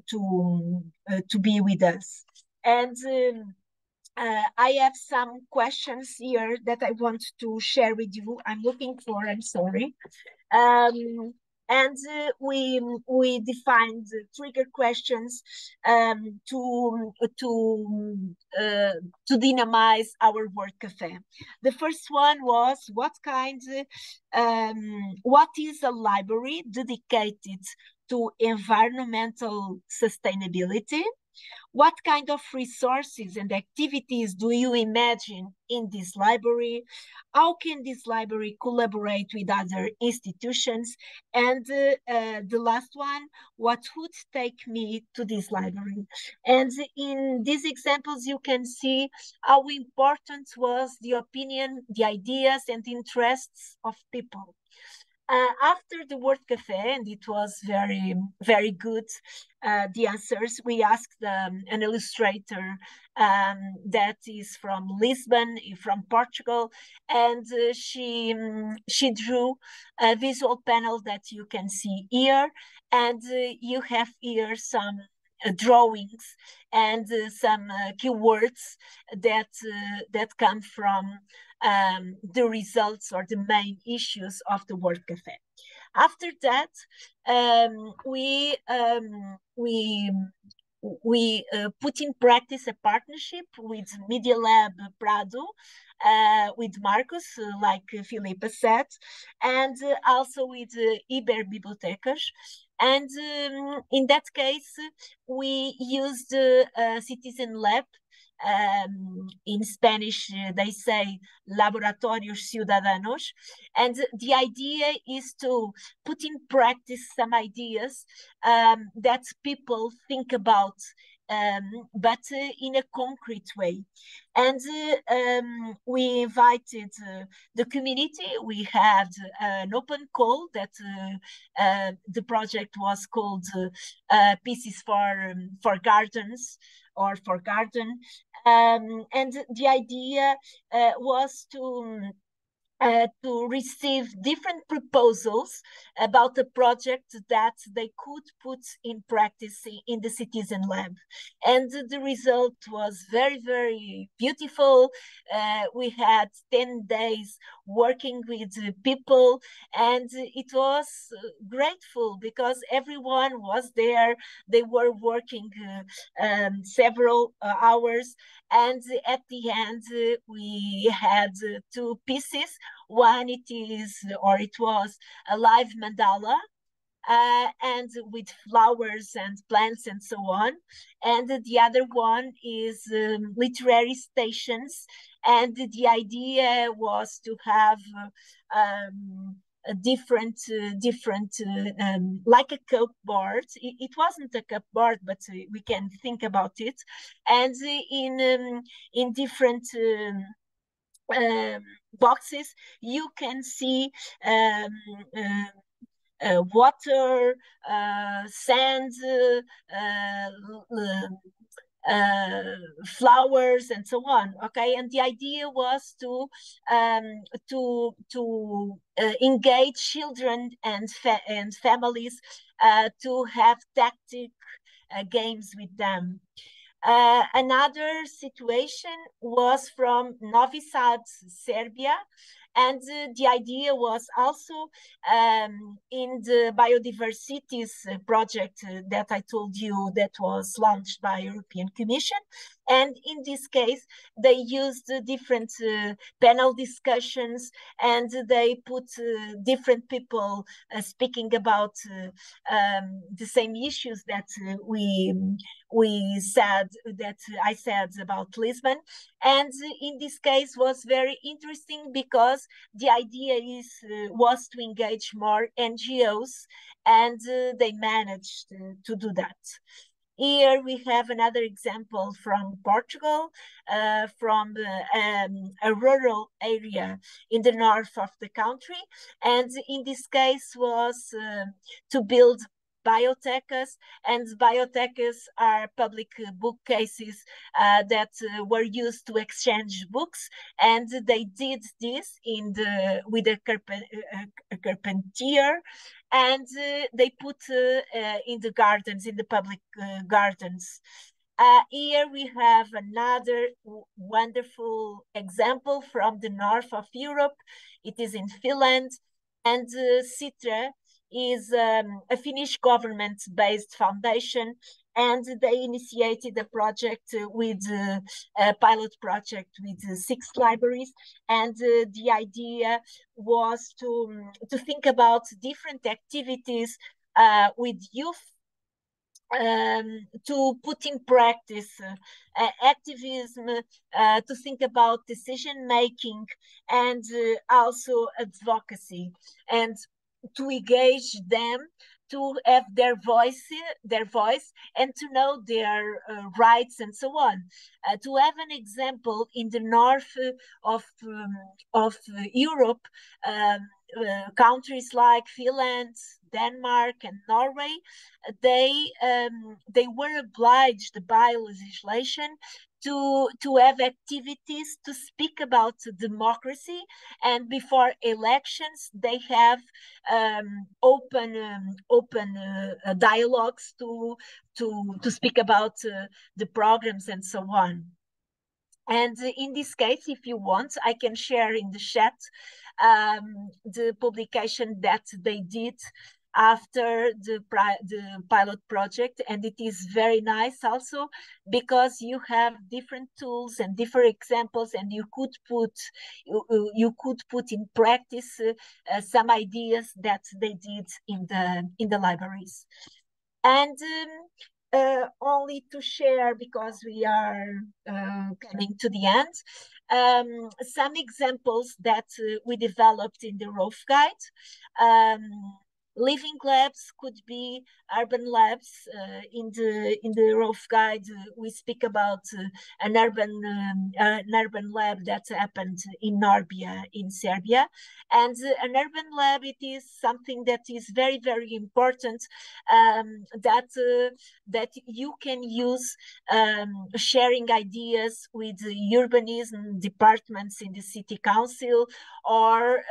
to be with us. And I have some questions here that I want to share with you. I'm looking for, I'm sorry. And we defined trigger questions to dynamize our word cafe. The first one was, what is a library dedicated to environmental sustainability? What kind of resources and activities do you imagine in this library? How can this library collaborate with other institutions? And the last one, what would take me to this library? And in these examples, you can see how important was the opinion, the ideas and interests of people. After the Word Cafe, and it was very, very good, the answers, we asked an illustrator that is from Lisbon, from Portugal, and she drew a visual panel that you can see here, and you have here some drawings and some keywords that come from the results or the main issues of the Word Cafe. After that, we put in practice a partnership with Media Lab Prado, with Marcos, like Filipa said, and also with Bibliotecas. And in that case, we used Citizen Lab. In Spanish, they say Laboratorios Ciudadanos. And the idea is to put in practice some ideas that people think about, but in a concrete way. And we invited the community. We had an open call that the project was called Pieces for Gardens, or for garden. And the idea was to receive different proposals about a project that they could put in practice in the Citizen Lab. And the result was very, very beautiful. We had 10 days working with people, and it was grateful because everyone was there. They were working several hours, and at the end we had two pieces. One, it was a live mandala, and with flowers and plants and so on. And the other one is literary stations. And the idea was to have a different, like a cupboard. It wasn't a cupboard, but we can think about it. And in different boxes, you can see water, sand, flowers, and so on. Okay, and the idea was to engage children and families to have tactic games with them. Another situation was from Novi Sad, Serbia, and the idea was also in the biodiversity project that I told you that was launched by European Commission. And in this case, they used different panel discussions, and they put different people speaking about the same issues that I said about Lisbon. And in this case was very interesting because the idea was to engage more NGOs, and they managed to do that. Here we have another example from Portugal, from a rural area in the north of the country. And in this case was to build bibliotecas, and bibliotecas are public bookcases that were used to exchange books, and they did this with a carpenter, and they put in the gardens, in the public gardens. Here we have another wonderful example from the north of Europe. It is in Finland, and Citra is a Finnish government-based foundation, and they initiated a project with a pilot project with 6 libraries. And the idea was to think about different activities with youth, to put in practice activism, to think about decision making, and also advocacy, and to engage them to have their voice, and to know their rights and so on. To have an example, in the north of Europe, countries like Finland, Denmark, and Norway, they were obliged by legislation to have activities to speak about democracy, and before elections they have open dialogues to speak about the programs and so on. And in this case, if you want, I can share in the chat the publication that they did after the pilot project, and it is very nice also because you have different tools and different examples, and you could put in practice some ideas that they did in the libraries. And only to share, because we are coming to the end, some examples that we developed in the Rough Guide. Living labs could be urban labs. In the Rough Guide, we speak about an urban lab that happened in Norbia in Serbia, and an urban lab, it is something that is very, very important, that you can use, sharing ideas with the urbanism departments in the city council, or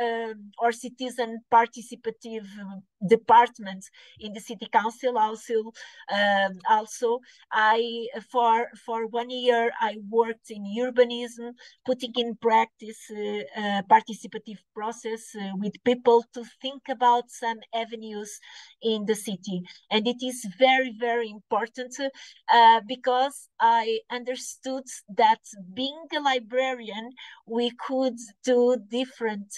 citizen participative departments in the city council. Also, I for 1 year I worked in urbanism, putting in practice participative process with people to think about some avenues in the city, and it is very, very important because I understood that being a librarian, we could do different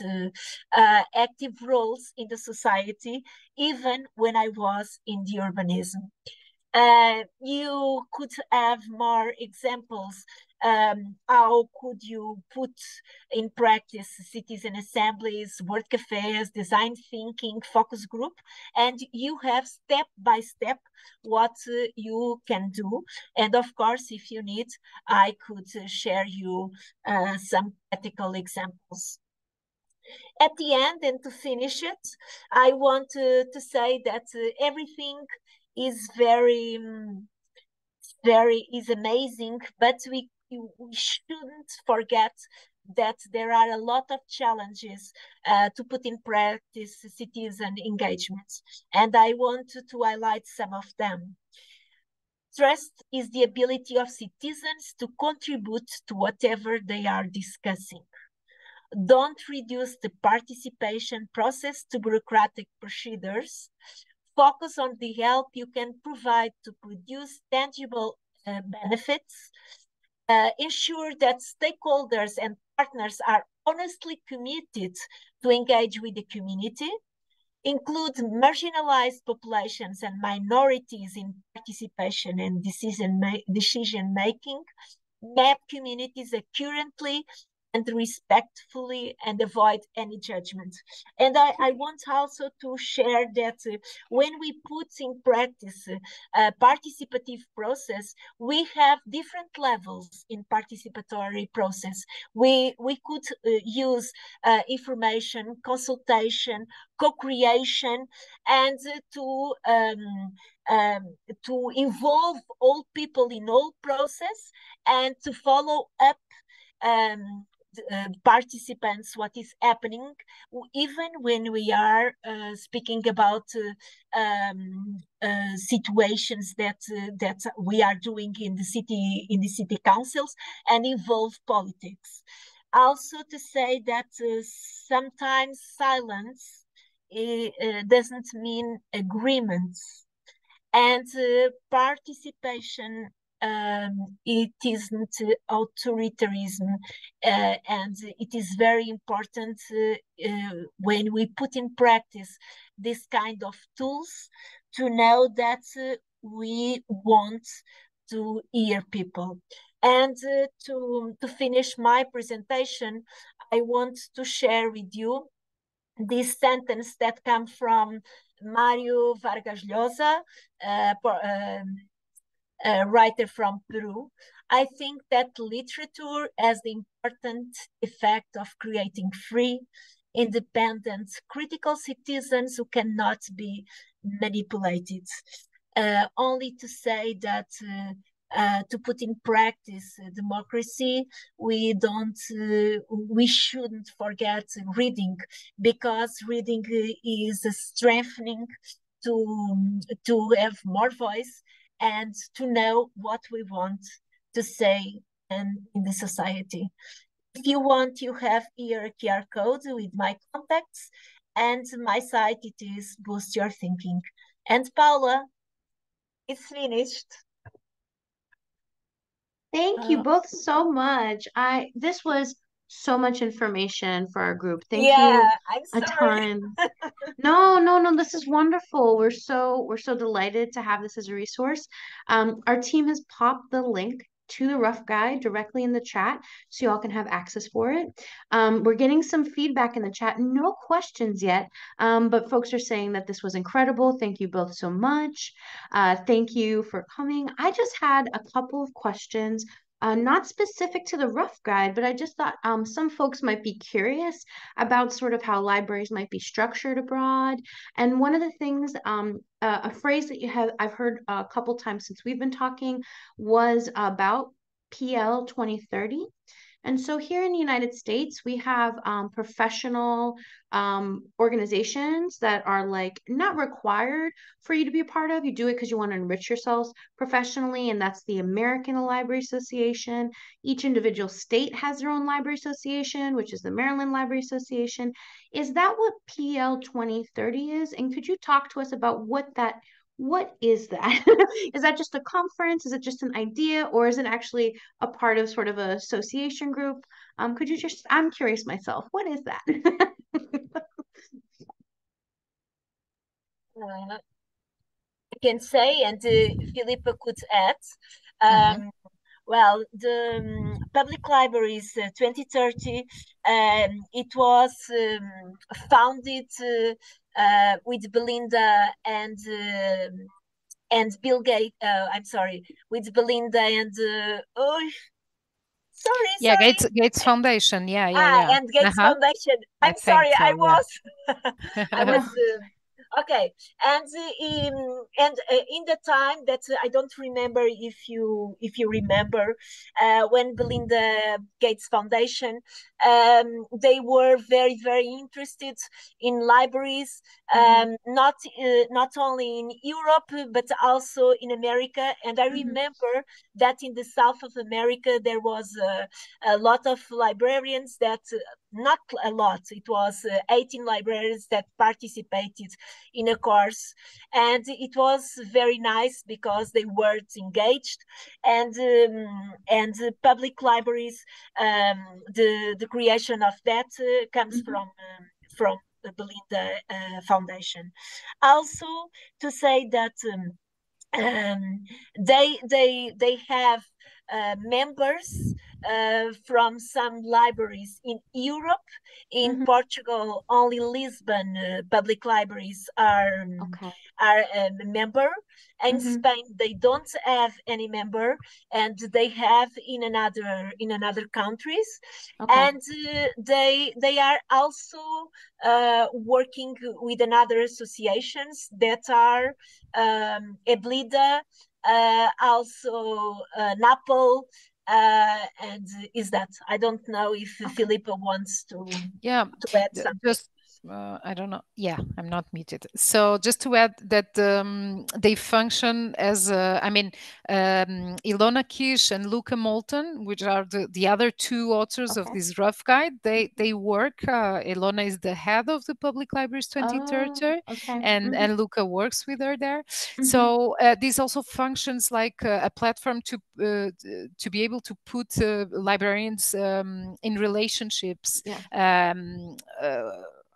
active roles in the society, even when I was in the urbanism. You could have more examples. How could you put in practice citizen assemblies, word cafes, design thinking, focus group, and you have step by step what you can do. And of course, if you need, I could share you some practical examples. At the end, and to finish it, I want to say that everything is is amazing, but we shouldn't forget that there are a lot of challenges to put in practice citizen engagements, and I want to highlight some of them. Trust is the ability of citizens to contribute to whatever they are discussing. Don't reduce the participation process to bureaucratic procedures. Focus on the help you can provide to produce tangible benefits. Ensure that stakeholders and partners are honestly committed to engage with the community. Include marginalized populations and minorities in participation and decision making. Map communities accurately and respectfully, and avoid any judgment. And I want also to share that when we put in practice a participative process, we have different levels in participatory process. We could use information, consultation, co-creation, and to involve all people in all process, and to follow up participants what is happening, even when we are speaking about situations that we are doing in the city councils and involve politics. Also to say that sometimes silence doesn't mean agreements, and participation, it isn't authoritarianism, and it is very important when we put in practice this kind of tools to know that we want to hear people. And to finish my presentation, I want to share with you this sentence that comes from Mario Vargas Llosa, a writer from Peru. I think that literature has the important effect of creating free, independent, critical citizens who cannot be manipulated. Only to say that to put in practice democracy, we shouldn't forget reading, because reading is strengthening to have more voice and to know what we want to say in the society. If you want, you have here a QR code with my contacts, and my site, it is Boost Your Thinking. And Paula, it's finished. Thank you both so much. This was so much information for our group. Thank Yeah, you I'm a sorry. ton. No, this is wonderful. We're so delighted to have this as a resource. Our team has popped the link to the rough guide directly in the chat so y'all can have access for it. We're getting some feedback in the chat. No questions yet, but folks are saying that this was incredible. Thank you both so much. Thank you for coming. I just had a couple of questions. Not specific to the rough guide, but I just thought some folks might be curious about sort of how libraries might be structured abroad. And one of the things, a phrase that I've heard a couple times since we've been talking was about PL 2030. And so here in the United States, we have professional organizations that are like not required for you to be a part of. You do it because you want to enrich yourselves professionally, and that's the American Library Association. Each individual state has their own library association, which is the Maryland Library Association. Is that what PL 2030 is? And could you talk to us about what is that? Is that just a conference? Is it just an idea, or is it actually a part of sort of an association group? Could you I'm curious myself, what is that? I can say, and Filipa could add. Well, the Public Libraries 2030, it was founded with Belinda and Bill Gates. I'm sorry, with Belinda and Yeah, Gates Foundation. Yeah. And Gates Foundation. I'm sorry, so, I was. Okay, and in the time that I don't remember if you remember when Belinda Gates Foundation, they were very, very interested in libraries, not only in Europe but also in America. And I remember that in the south of America there was a lot of librarians that. Not a lot, it was 18 librarians that participated in a course, and it was very nice because they were engaged, and public libraries, the creation of that comes from the Belinda Foundation. Also to say that they have members from some libraries in Europe. In Portugal, only Lisbon public libraries are a member. In Spain, they don't have any member, and they have in another countries. And they are also working with another associations that are Eblida, also Naples, and is that I don't know if Filipa wants to add something. Just I don't know. Yeah, I'm not muted. So just to add that they function as Ilona Kish and Luca Moulton, which are the other two authors of this rough guide. They work. Ilona is the head of the Public Libraries 2030, and Luca works with her there. So this also functions like a platform to be able to put librarians in relationships.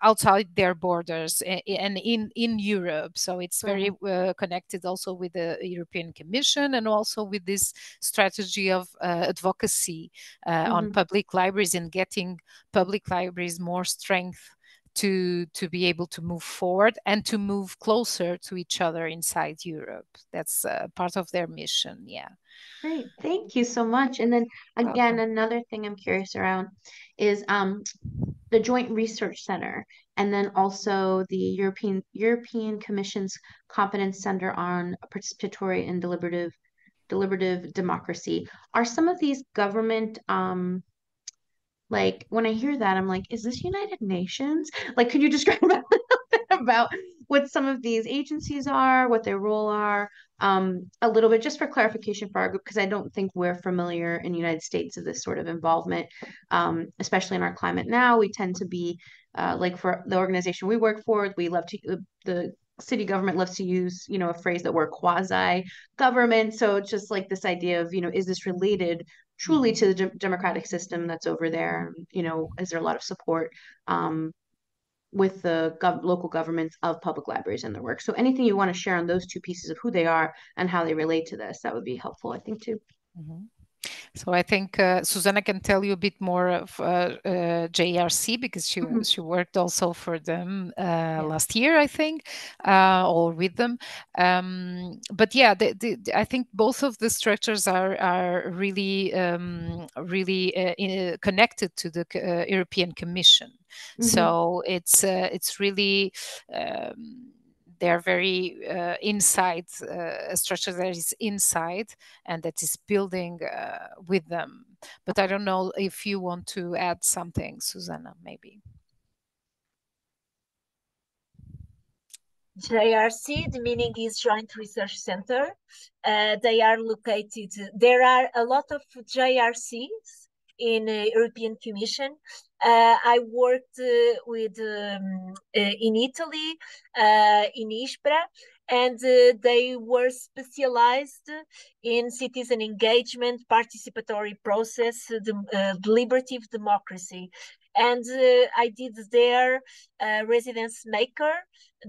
Outside their borders and in Europe. So it's very connected also with the European Commission and also with this strategy of advocacy on public libraries and getting public libraries more strength to be able to move forward and to move closer to each other inside Europe. That's part of their mission. Yeah. Great, thank you so much. And then again, Welcome. another thing I'm curious around is the Joint Research Center, and then also the European Commission's Competence Center on Participatory and Deliberative Democracy. Are some of these government like when I hear that, I'm like, is this United Nations? Like, could you describe a little bit about what some of these agencies are, what their role are, a little bit just for clarification for our group, because I don't think we're familiar in the United States of this sort of involvement, especially in our climate now. We tend to be like for the organization we work for, we love to the city government loves to use, you know, a phrase that we're quasi government. So it's just like this idea of, you know, is this related truly to the democratic system that's over there? You know, is there a lot of support with the local governments of public libraries and their work? So anything you want to share on those two pieces of who they are and how they relate to this, that would be helpful, I think, too. Mm-hmm. So I think Susana can tell you a bit more of JRC because she worked also for them last year, I think, or with them. But yeah, I think both of the structures are really connected to the European Commission. So it's really. They're very inside, a structure that is inside and that is building with them. But I don't know if you want to add something, Susana, maybe. JRC, the meaning is Joint Research Center. They are located, there are a lot of JRCs in European Commission. I worked with in Italy, in Ispra, and they were specialized in citizen engagement, participatory process, deliberative democracy. And I did their residence maker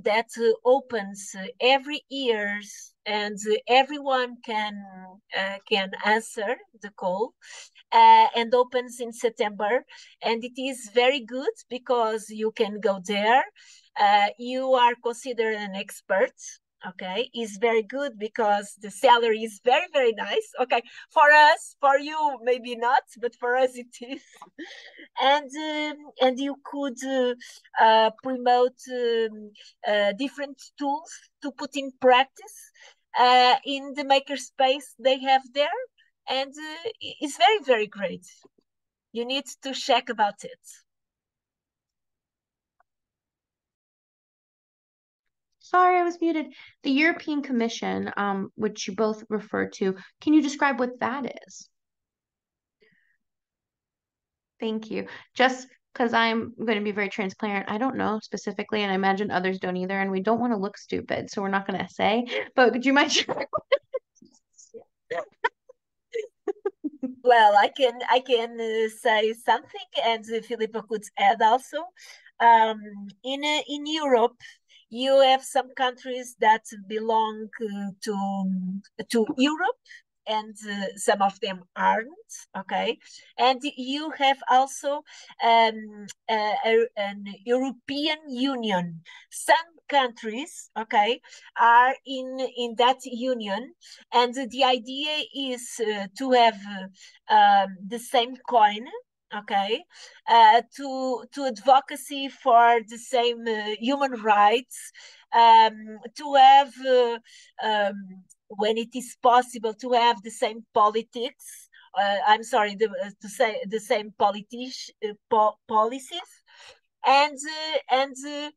that opens every year, and everyone can answer the call, and opens in September. And it is very good because you can go there. You are considered an expert. Okay, is very good because the salary is very, very nice. Okay, for us, for you, maybe not, but for us it is. And you could promote different tools to put in practice in the makerspace they have there, and it's very, very great. You need to check about it. Sorry, I was muted. The European Commission, which you both referred to, can you describe what that is? Thank you. Just because I'm going to be very transparent, I don't know specifically, and I imagine others don't either, and we don't want to look stupid, so we're not going to say. But could you mind sharing? Well, I can say something, and Filipa could add also. In Europe, you have some countries that belong to Europe, and some of them aren't. Okay, and you have also an European Union. Some countries, okay, are in that union, and the idea is to have the same coin, okay, to advocacy for the same human rights, to have when it is possible to have the same politics. I'm sorry, to say the same policies, and the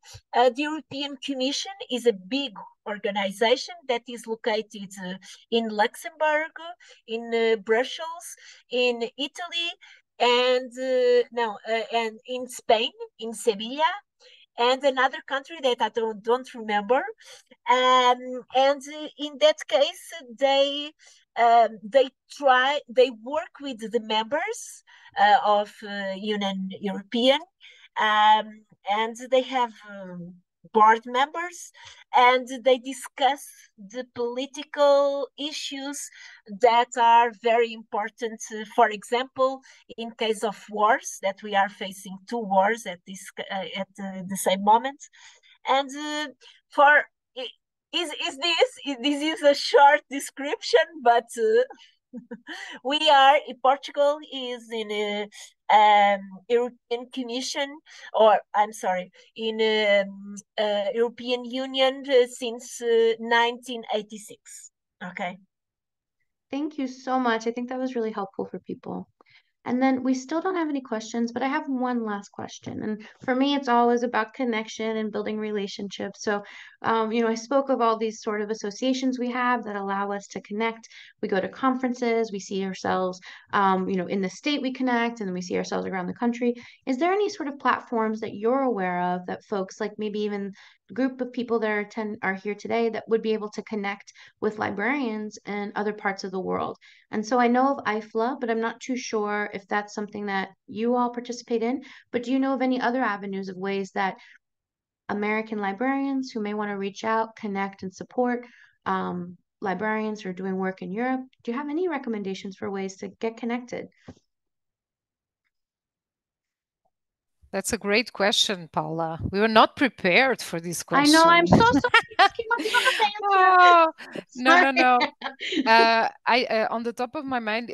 European Commission is a big organization that is located in Luxembourg, in Brussels, in Italy, and and in Spain, in Sevilla, and another country that I don't remember. And in that case, they work with the members of Union European, and they have board members, and they discuss the political issues that are very important. For example, in case of wars, that we are facing 2 wars at the same moment, and for is this is a short description, but we are Portugal is in a European Commission, or I'm sorry, in European Union since 1986. Okay. Thank you so much. I think that was really helpful for people. And then we still don't have any questions, but I have one last question. And for me, it's always about connection and building relationships. So, I spoke of all these sort of associations we have that allow us to connect. We go to conferences, we see ourselves, in the state we connect, and then we see ourselves around the country. Is there any sort of platforms that you're aware of that folks, like maybe even group of people that are here today, that would be able to connect with librarians in other parts of the world? And so I know of IFLA, but I'm not too sure if that's something that you all participate in. But do you know of any other avenues of ways that American librarians who may want to reach out, connect, and support librarians who are doing work in Europe? Do you have any recommendations for ways to get connected? That's a great question, Paula. We were not prepared for this question. I know, I'm so sorry. This came up Oh, no, Sorry. no. On the top of my mind,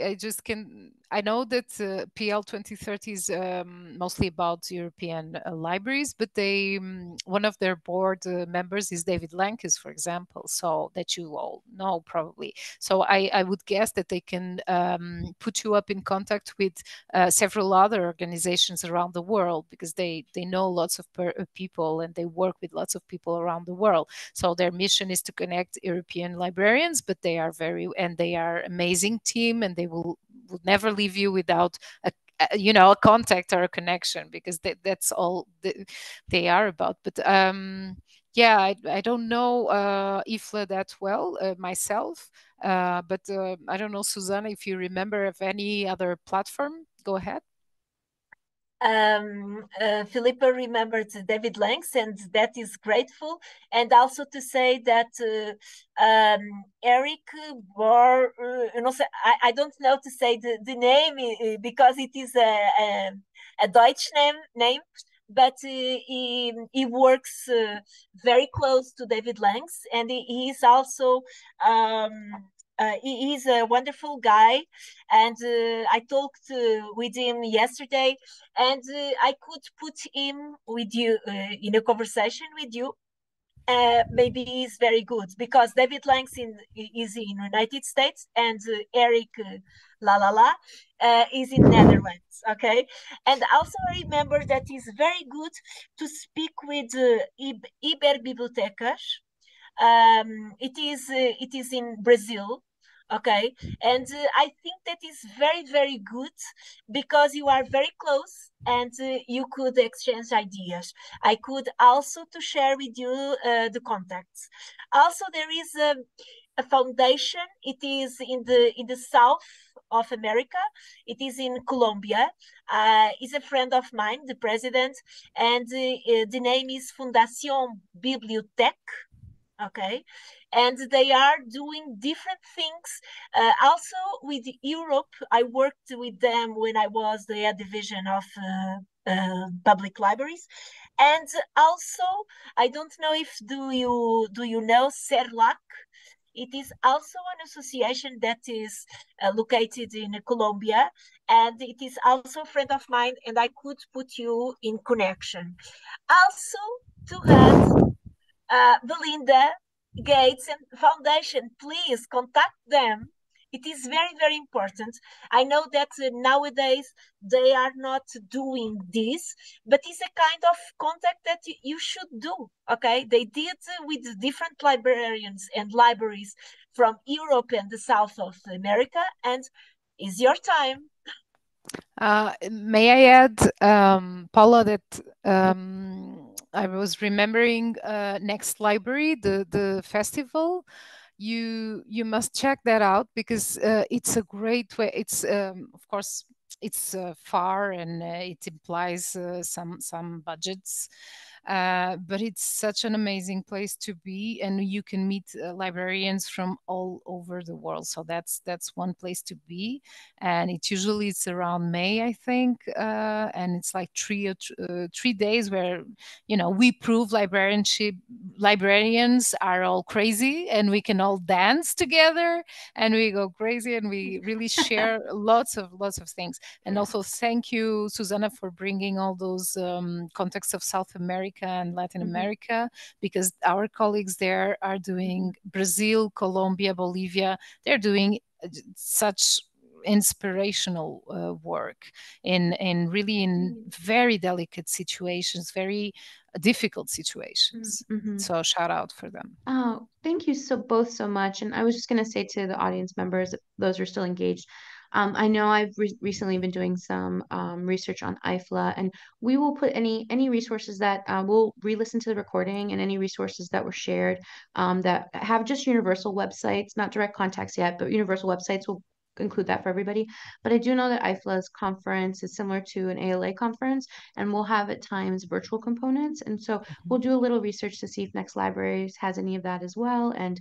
I know that PL 2030 is mostly about European libraries, but one of their board members is David Lankes, for example, so that you all know probably. So I would guess that they can put you up in contact with several other organizations around the world, because they know lots of people, and they work with lots of people around the world. So their mission is to connect European librarians, but they are amazing team, and they will never leave you without a contact or a connection, because that's all they are about. But yeah, I don't know IFLA that well myself, but I don't know, Susana, if you remember of any other platform. Go ahead. Filipa remembered David Lanks, and that is grateful. And also to say that Eric Bor, I don't know to say the name because it is a Deutsch name, but he works very close to David Lanks, and he is also he is a wonderful guy, and I talked with him yesterday, and I could put him with you in a conversation with you. Maybe he's very good, because David Langston is in United States, and Eric is in Netherlands. Okay, and also I remember that it's very good to speak with Bibliotecas. It is in Brazil. Okay, and I think that is very, very good, because you are very close, and you could exchange ideas. I could also to share with you the contacts. Also, there is a foundation. It is in the south of America. It is in Colombia. Is a friend of mine, the president, and the name is Fundación Biblioteca. Okay, and they are doing different things. Also with Europe, I worked with them when I was the division of public libraries, and also I don't know if do you know CERLAC. It is also an association that is located in Colombia, and it is also a friend of mine, and I could put you in connection. Also to have Belinda Gates and Foundation, please contact them. It is very, very important. I know that nowadays they are not doing this, but it's a kind of contact that you should do. Okay, they did with different librarians and libraries from Europe and the South of America, and it's your time. May I add, Paula, that I was remembering Next Library, the festival. You must check that out, because it's a great way. It's of course it's far, and it implies some budgets, but it's such an amazing place to be, and you can meet librarians from all over the world. So that's one place to be, and it's around May, I think, and it's like 3 days where we prove librarians are all crazy, and we can all dance together, and we go crazy, and we really share lots of things. And also thank you, Susana, for bringing all those contexts of South America and Latin America, because our colleagues there are doing Brazil, Colombia, Bolivia. They're doing such inspirational work in really in very delicate situations, very difficult situations. So shout out for them. Oh, thank you both so much. And I was just going to say to the audience members, those who are still engaged, I know I've recently been doing some research on IFLA, and we will put any resources that we'll re-listen to the recording, and any resources that were shared that have just universal websites, not direct contacts yet, but universal websites will include that for everybody. But I do know that IFLA's conference is similar to an ALA conference, and we'll have at times virtual components. And so we'll do a little research to see if Next Libraries has any of that as well, and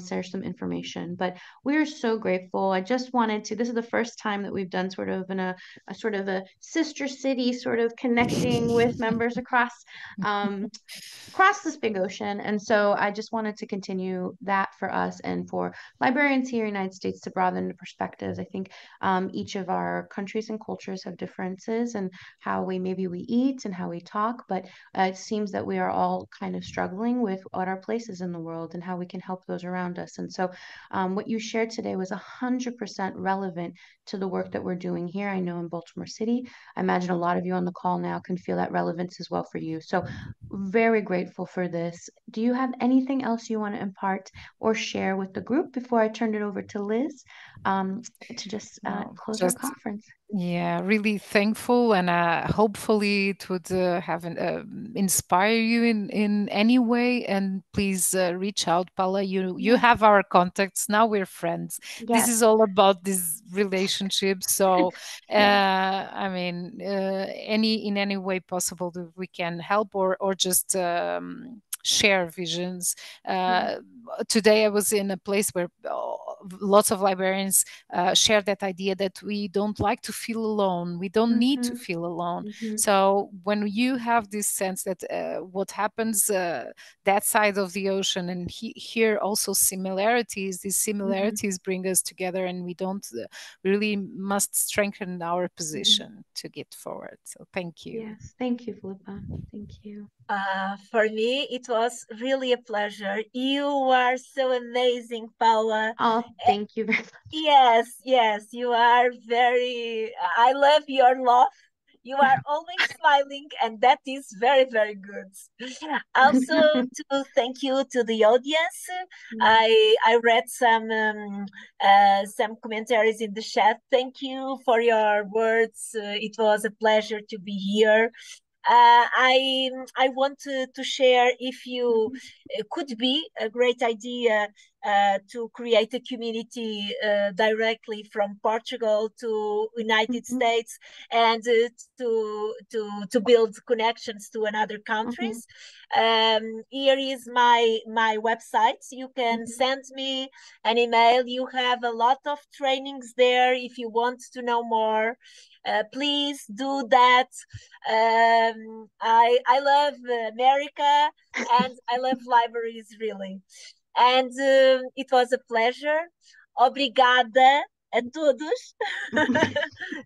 share some information. But we are so grateful. I just wanted to, this is the first time that we've done sort of in a sort of a sister city, sort of connecting with members across this big ocean. And so I just wanted to continue that for us and for librarians here in the United States to broaden the perspectives. I think each of our countries and cultures have differences in how we eat and how we talk, but it seems that we are all kind of struggling with what our place is in the world and how we can help those around us. And so what you shared today was 100% relevant to the work that we're doing here. I know in Baltimore City, I imagine a lot of you on the call now can feel that relevance as well for you. So very grateful for this. Do you have anything else you want to impart or share with the group before I turn it over to Liz to just close our conference? Yeah, really thankful, and hopefully it would have inspire you in any way. And please reach out, Paula. You have our contacts now. We're friends. Yes. This is all about these relationships. So, I mean, in any way possible that we can help or just share visions. Today I was in a place where lots of librarians share that idea that we don't like to feel alone. We don't need to feel alone. So when you have this sense that what happens that side of the ocean, and here also similarities, these similarities bring us together, and we don't really must strengthen our position to get forward. So thank you. Yes, thank you, Filipa. Thank you. For me, it was really a pleasure. You are so amazing, Paula. Oh, thank you very much. Yes, you are very, I love your laugh. You are always smiling, and that is very, very good. Also, to thank you to the audience. I read some commentaries in the chat. Thank you for your words. It was a pleasure to be here. I want to share, if you could be a great idea to create a community directly from Portugal to United States, and to build connections to another countries. Here is my website. You can send me an email. You have a lot of trainings there. If you want to know more, please do that. I love America, and I love libraries, really. And it was a pleasure. Obrigada a todos.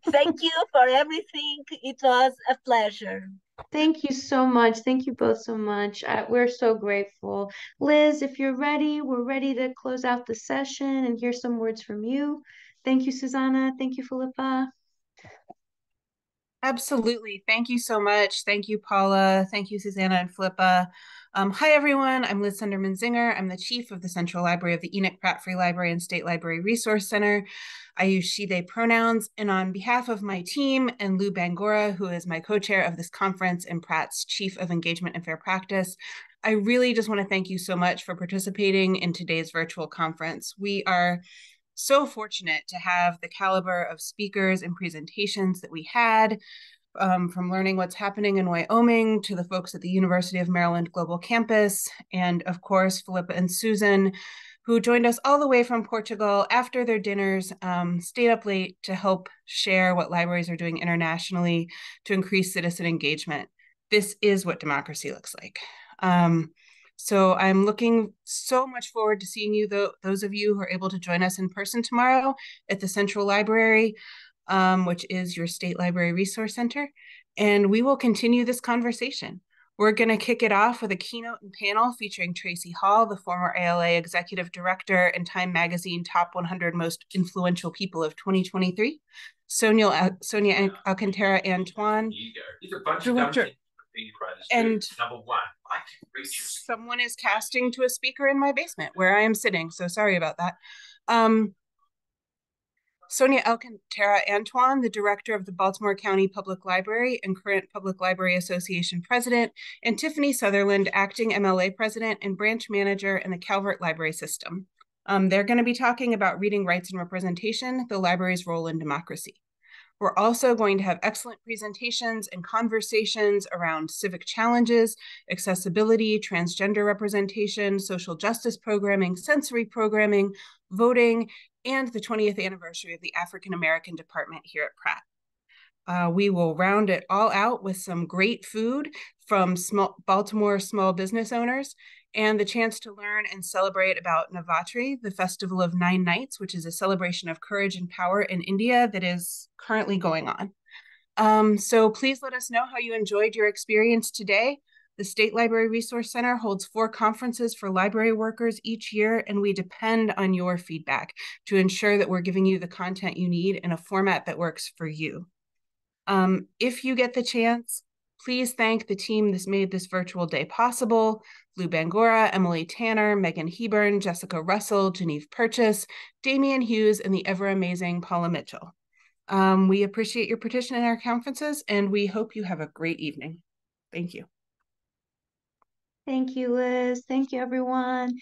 Thank you for everything. It was a pleasure. Thank you so much. Thank you both so much. We're so grateful. Liz, if you're ready, we're ready to close out the session and hear some words from you. Thank you, Susana. Thank you, Filipa. Absolutely. Thank you so much. Thank you, Paula. Thank you, Susana and Filipa. Hi, everyone. I'm Liz Sunderman-Zinger. I'm the chief of the Central Library of the Enoch Pratt Free Library and State Library Resource Center. I use she, they pronouns. And on behalf of my team and Lou Bangora, who is my co-chair of this conference and Pratt's chief of engagement and fair practice, I really just want to thank you so much for participating in today's virtual conference. We are so fortunate to have the caliber of speakers and presentations that we had. from learning what's happening in Wyoming to the folks at the University of Maryland Global Campus, and of course, Filipa and Susan, who joined us all the way from Portugal after their dinners, stayed up late to help share what libraries are doing internationally to increase citizen engagement. This is what democracy looks like. So I'm looking so much forward to seeing you, those of you who are able to join us in person tomorrow at the Central Library, which is your State Library Resource Center. And we will continue this conversation. We're going to kick it off with a keynote and panel featuring Tracy Hall, the former ALA Executive Director and Time Magazine Top 100 Most Influential People of 2023, Sonia Alcantara Antoine, Director. And someone is casting to a speaker in my basement where I am sitting, so sorry about that. Sonia Alcantara Antoine, the director of the Baltimore County Public Library and current Public Library Association president, and Tiffany Sutherland, acting MLA president and branch manager in the Calvert Library System. They're going to be talking about reading rights and representation, the library's role in democracy. We're also going to have excellent presentations and conversations around civic challenges, accessibility, transgender representation, social justice programming, sensory programming, voting, and the 20th anniversary of the African American Department here at Pratt. We will round it all out with some great food from Baltimore small business owners and the chance to learn and celebrate about Navratri, the Festival of 9 Nights, which is a celebration of courage and power in India that is currently going on. So please let us know how you enjoyed your experience today. The State Library Resource Center holds 4 conferences for library workers each year, and we depend on your feedback to ensure that we're giving you the content you need in a format that works for you. If you get the chance, please thank the team that's made this virtual day possible: Lou Bangora, Emily Tanner, Megan Hebern, Jessica Russell, Genevieve Purchase, Damian Hughes, and the ever-amazing Paula Mitchell. We appreciate your participation in our conferences, and we hope you have a great evening. Thank you. Thank you, Liz. Thank you, everyone.